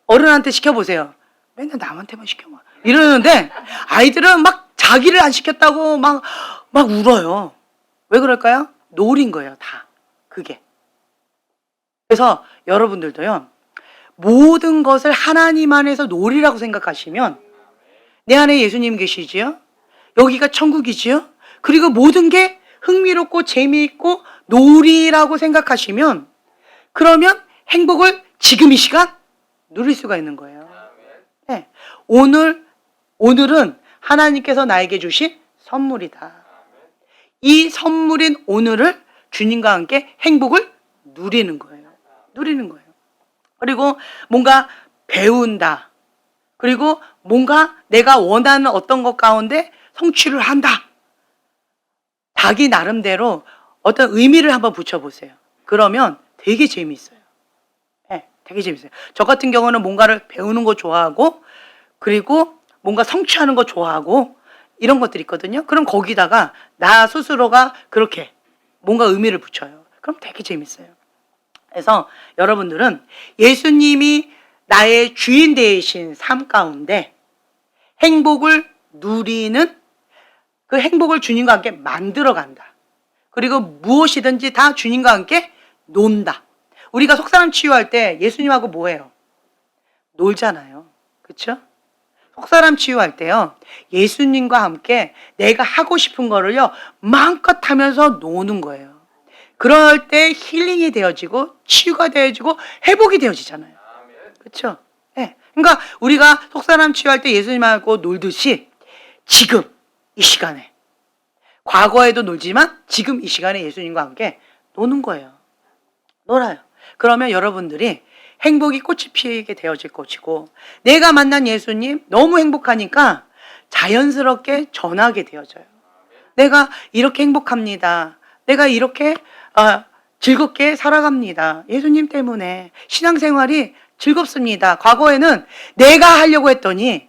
[SPEAKER 1] 어른한테 시켜보세요. 맨날 남한테만 시켜 막 이러는데, 아이들은 막 자기를 안 시켰다고 막 울어요. 왜 그럴까요? 놀인 거예요, 다. 그게. 그래서 여러분들도요, 모든 것을 하나님 안에서 놀이라고 생각하시면, 내 안에 예수님 계시지요? 여기가 천국이지요? 그리고 모든 게 흥미롭고 재미있고 놀이라고 생각하시면, 그러면 행복을 지금 이 시간 누릴 수가 있는 거예요. 네. 오늘은 하나님께서 나에게 주신 선물이다. 이 선물인 오늘을 주님과 함께 행복을 누리는 거예요. 누리는 거예요. 그리고 뭔가 배운다. 그리고 뭔가 내가 원하는 어떤 것 가운데 성취를 한다. 자기 나름대로 어떤 의미를 한번 붙여보세요. 그러면 되게 재미있어요. 네, 되게 재밌어요. 저 같은 경우는 뭔가를 배우는 거 좋아하고, 그리고 뭔가 성취하는 거 좋아하고, 이런 것들이 있거든요. 그럼 거기다가 나 스스로가 그렇게 뭔가 의미를 붙여요. 그럼 되게 재밌어요. 그래서 여러분들은 예수님이 나의 주인 되신 삶 가운데 행복을 누리는, 그 행복을 주님과 함께 만들어 간다. 그리고 무엇이든지 다 주님과 함께 논다. 우리가 속사람 치유할 때 예수님하고 뭐해요? 놀잖아요. 그렇죠? 속사람 치유할 때요, 예수님과 함께 내가 하고 싶은 거를요 마음껏 하면서 노는 거예요. 그럴 때 힐링이 되어지고 치유가 되어지고 회복이 되어지잖아요. 그렇죠? 네. 그러니까 우리가 속사람 치유할 때 예수님하고 놀듯이 지금 이 시간에, 과거에도 놀지만 지금 이 시간에 예수님과 함께 노는 거예요. 놀아요. 그러면 여러분들이 행복이 꽃이 피게 되어질 것이고, 내가 만난 예수님 너무 행복하니까 자연스럽게 전하게 되어져요. 내가 이렇게 행복합니다. 내가 이렇게 즐겁게 살아갑니다. 예수님 때문에 신앙생활이 즐겁습니다. 과거에는 내가 하려고 했더니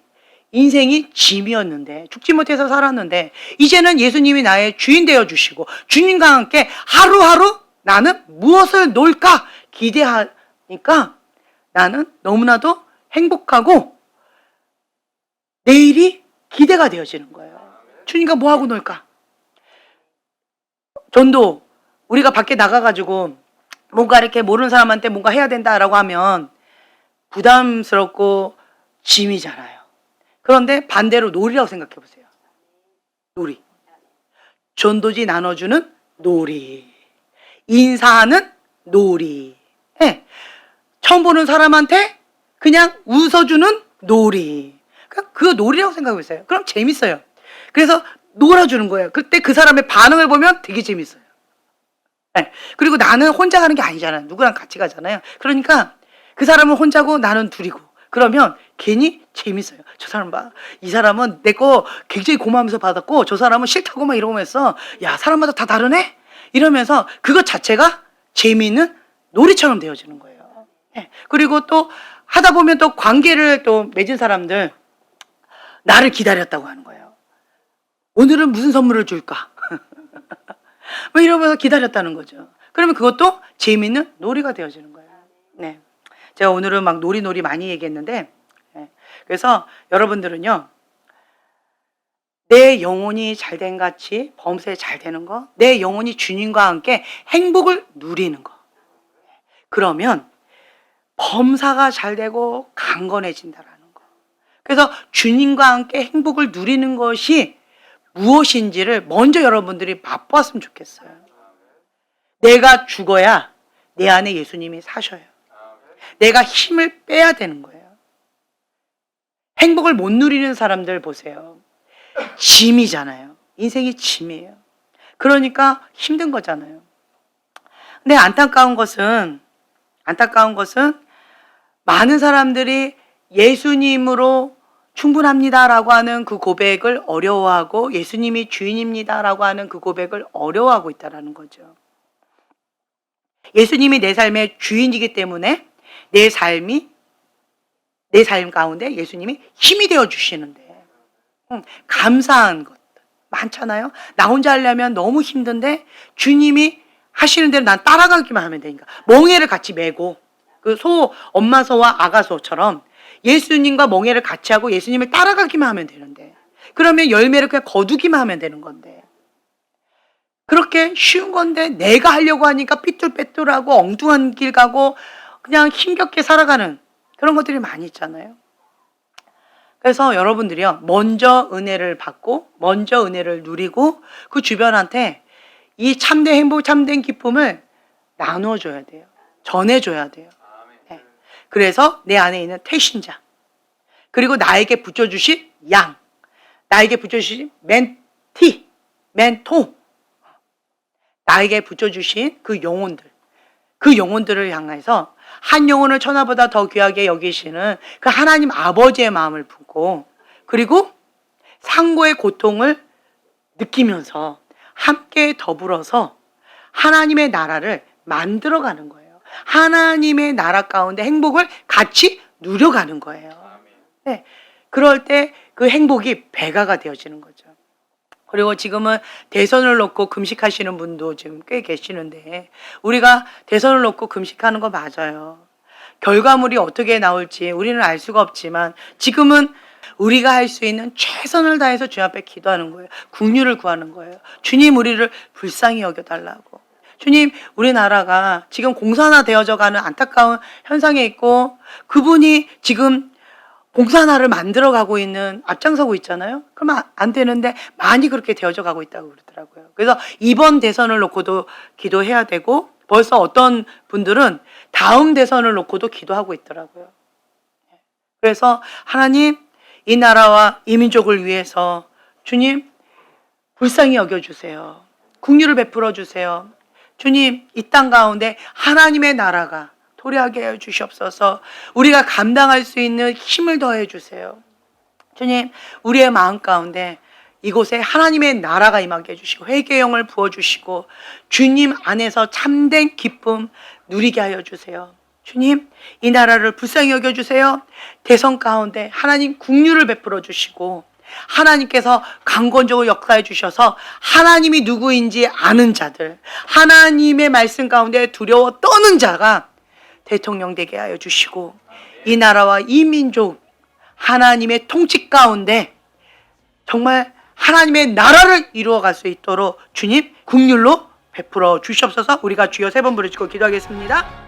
[SPEAKER 1] 인생이 짐이었는데, 죽지 못해서 살았는데, 이제는 예수님이 나의 주인 되어주시고 주님과 함께 하루하루 나는 무엇을 놀까 기대하니까 나는 너무나도 행복하고 내일이 기대가 되어지는 거예요. 주님과 뭐하고 놀까? 전도, 우리가 밖에 나가가지고 뭔가 이렇게 모르는 사람한테 뭔가 해야 된다라고 하면 부담스럽고 짐이잖아요. 그런데 반대로 놀이라고 생각해 보세요. 놀이. 전도지 나눠주는 놀이. 인사하는 놀이. 네. 처음 보는 사람한테 그냥 웃어주는 놀이. 그거 놀이라고 생각해 보세요. 그럼 재밌어요. 그래서 놀아주는 거예요. 그때 그 사람의 반응을 보면 되게 재밌어요. 네. 그리고 나는 혼자 가는 게 아니잖아요. 누구랑 같이 가잖아요. 그러니까 그 사람은 혼자고 나는 둘이고. 그러면 괜히 재밌어요. 저 사람 봐. 이 사람은 내 거 굉장히 고마우면서 받았고 저 사람은 싫다고 막 이러면서 야, 사람마다 다 다르네? 이러면서 그것 자체가 재미있는 놀이처럼 되어지는 거예요. 네. 그리고 또 하다 보면 또 관계를 또 맺은 사람들 나를 기다렸다고 하는 거예요. 오늘은 무슨 선물을 줄까? 뭐 이러면서 기다렸다는 거죠. 그러면 그것도 재미있는 놀이가 되어지는 거예요. 네. 제가 오늘은 막 놀이 많이 얘기했는데, 네. 그래서 여러분들은요, 내 영혼이 잘된 같이 범사에 잘 되는 거, 내 영혼이 주님과 함께 행복을 누리는 거. 그러면 범사가 잘 되고 강건해진다라는 거. 그래서 주님과 함께 행복을 누리는 것이 무엇인지를 먼저 여러분들이 맛보았으면 좋겠어요. 내가 죽어야 내 안에 예수님이 사셔요. 내가 힘을 빼야 되는 거예요. 행복을 못 누리는 사람들 보세요. 짐이잖아요. 인생이 짐이에요. 그러니까 힘든 거잖아요. 근데 안타까운 것은 많은 사람들이 예수님으로 충분합니다라고 하는 그 고백을 어려워하고 예수님이 주인입니다라고 하는 그 고백을 어려워하고 있다는 거죠. 예수님이 내 삶의 주인이기 때문에 내 삶 가운데 예수님이 힘이 되어 주시는데 감사한 것 많잖아요. 나 혼자 하려면 너무 힘든데 주님이 하시는 대로 난 따라가기만 하면 되니까 멍에를 같이 메고 그 엄마 소와 아가 소처럼 예수님과 멍에를 같이 하고 예수님을 따라가기만 하면 되는데 그러면 열매를 그냥 거두기만 하면 되는 건데 그렇게 쉬운 건데 내가 하려고 하니까 삐뚤빼뚤하고 엉뚱한 길 가고 그냥 힘겹게 살아가는 그런 것들이 많이 있잖아요. 그래서 여러분들이요, 먼저 은혜를 받고 먼저 은혜를 누리고 그 주변한테 이 참된 행복, 참된 기쁨을 나눠줘야 돼요. 전해줘야 돼요. 네. 그래서 내 안에 있는 태신자, 그리고 나에게 붙여주신 양, 나에게 붙여주신 멘토, 나에게 붙여주신 그 영혼들을 향해서 한 영혼을 천하보다 더 귀하게 여기시는 그 하나님 아버지의 마음을 품고 그리고 상고의 고통을 느끼면서 함께 더불어서 하나님의 나라를 만들어가는 거예요. 하나님의 나라 가운데 행복을 같이 누려가는 거예요. 네. 그럴 때 그 행복이 배가가 되어지는 거죠. 그리고 지금은 대선을 놓고 금식하시는 분도 지금 꽤 계시는데 우리가 대선을 놓고 금식하는 거 맞아요. 결과물이 어떻게 나올지 우리는 알 수가 없지만 지금은 우리가 할 수 있는 최선을 다해서 주님 앞에 기도하는 거예요. 긍휼을 구하는 거예요. 주님, 우리를 불쌍히 여겨달라고. 주님, 우리나라가 지금 공산화되어져 가는 안타까운 현상에 있고 그분이 지금 공산화를 만들어가고 있는 앞장서고 있잖아요. 그러면 안 되는데 많이 그렇게 되어져 가고 있다고 그러더라고요. 그래서 이번 대선을 놓고도 기도해야 되고 벌써 어떤 분들은 다음 대선을 놓고도 기도하고 있더라고요. 그래서 하나님, 이 나라와 이 민족을 위해서 주님 불쌍히 여겨주세요. 긍휼을 베풀어 주세요. 주님, 이 땅 가운데 하나님의 나라가 도래하게 해 주시옵소서. 우리가 감당할 수 있는 힘을 더해 주세요. 주님, 우리의 마음 가운데 이곳에 하나님의 나라가 임하게 해주시고 회개의 영을 부어주시고 주님 안에서 참된 기쁨 누리게 하여 주세요. 주님, 이 나라를 불쌍히 여겨주세요. 대선 가운데 하나님 긍휼을 베풀어 주시고 하나님께서 강권적으로 역사해 주셔서 하나님이 누구인지 아는 자들, 하나님의 말씀 가운데 두려워 떠는 자가 대통령 되게 하여 주시고 이 나라와 이 민족 하나님의 통치 가운데 정말 하나님의 나라를 이루어갈 수 있도록 주님 긍휼로 베풀어 주시옵소서. 우리가 주여 3번 부르시고 기도하겠습니다.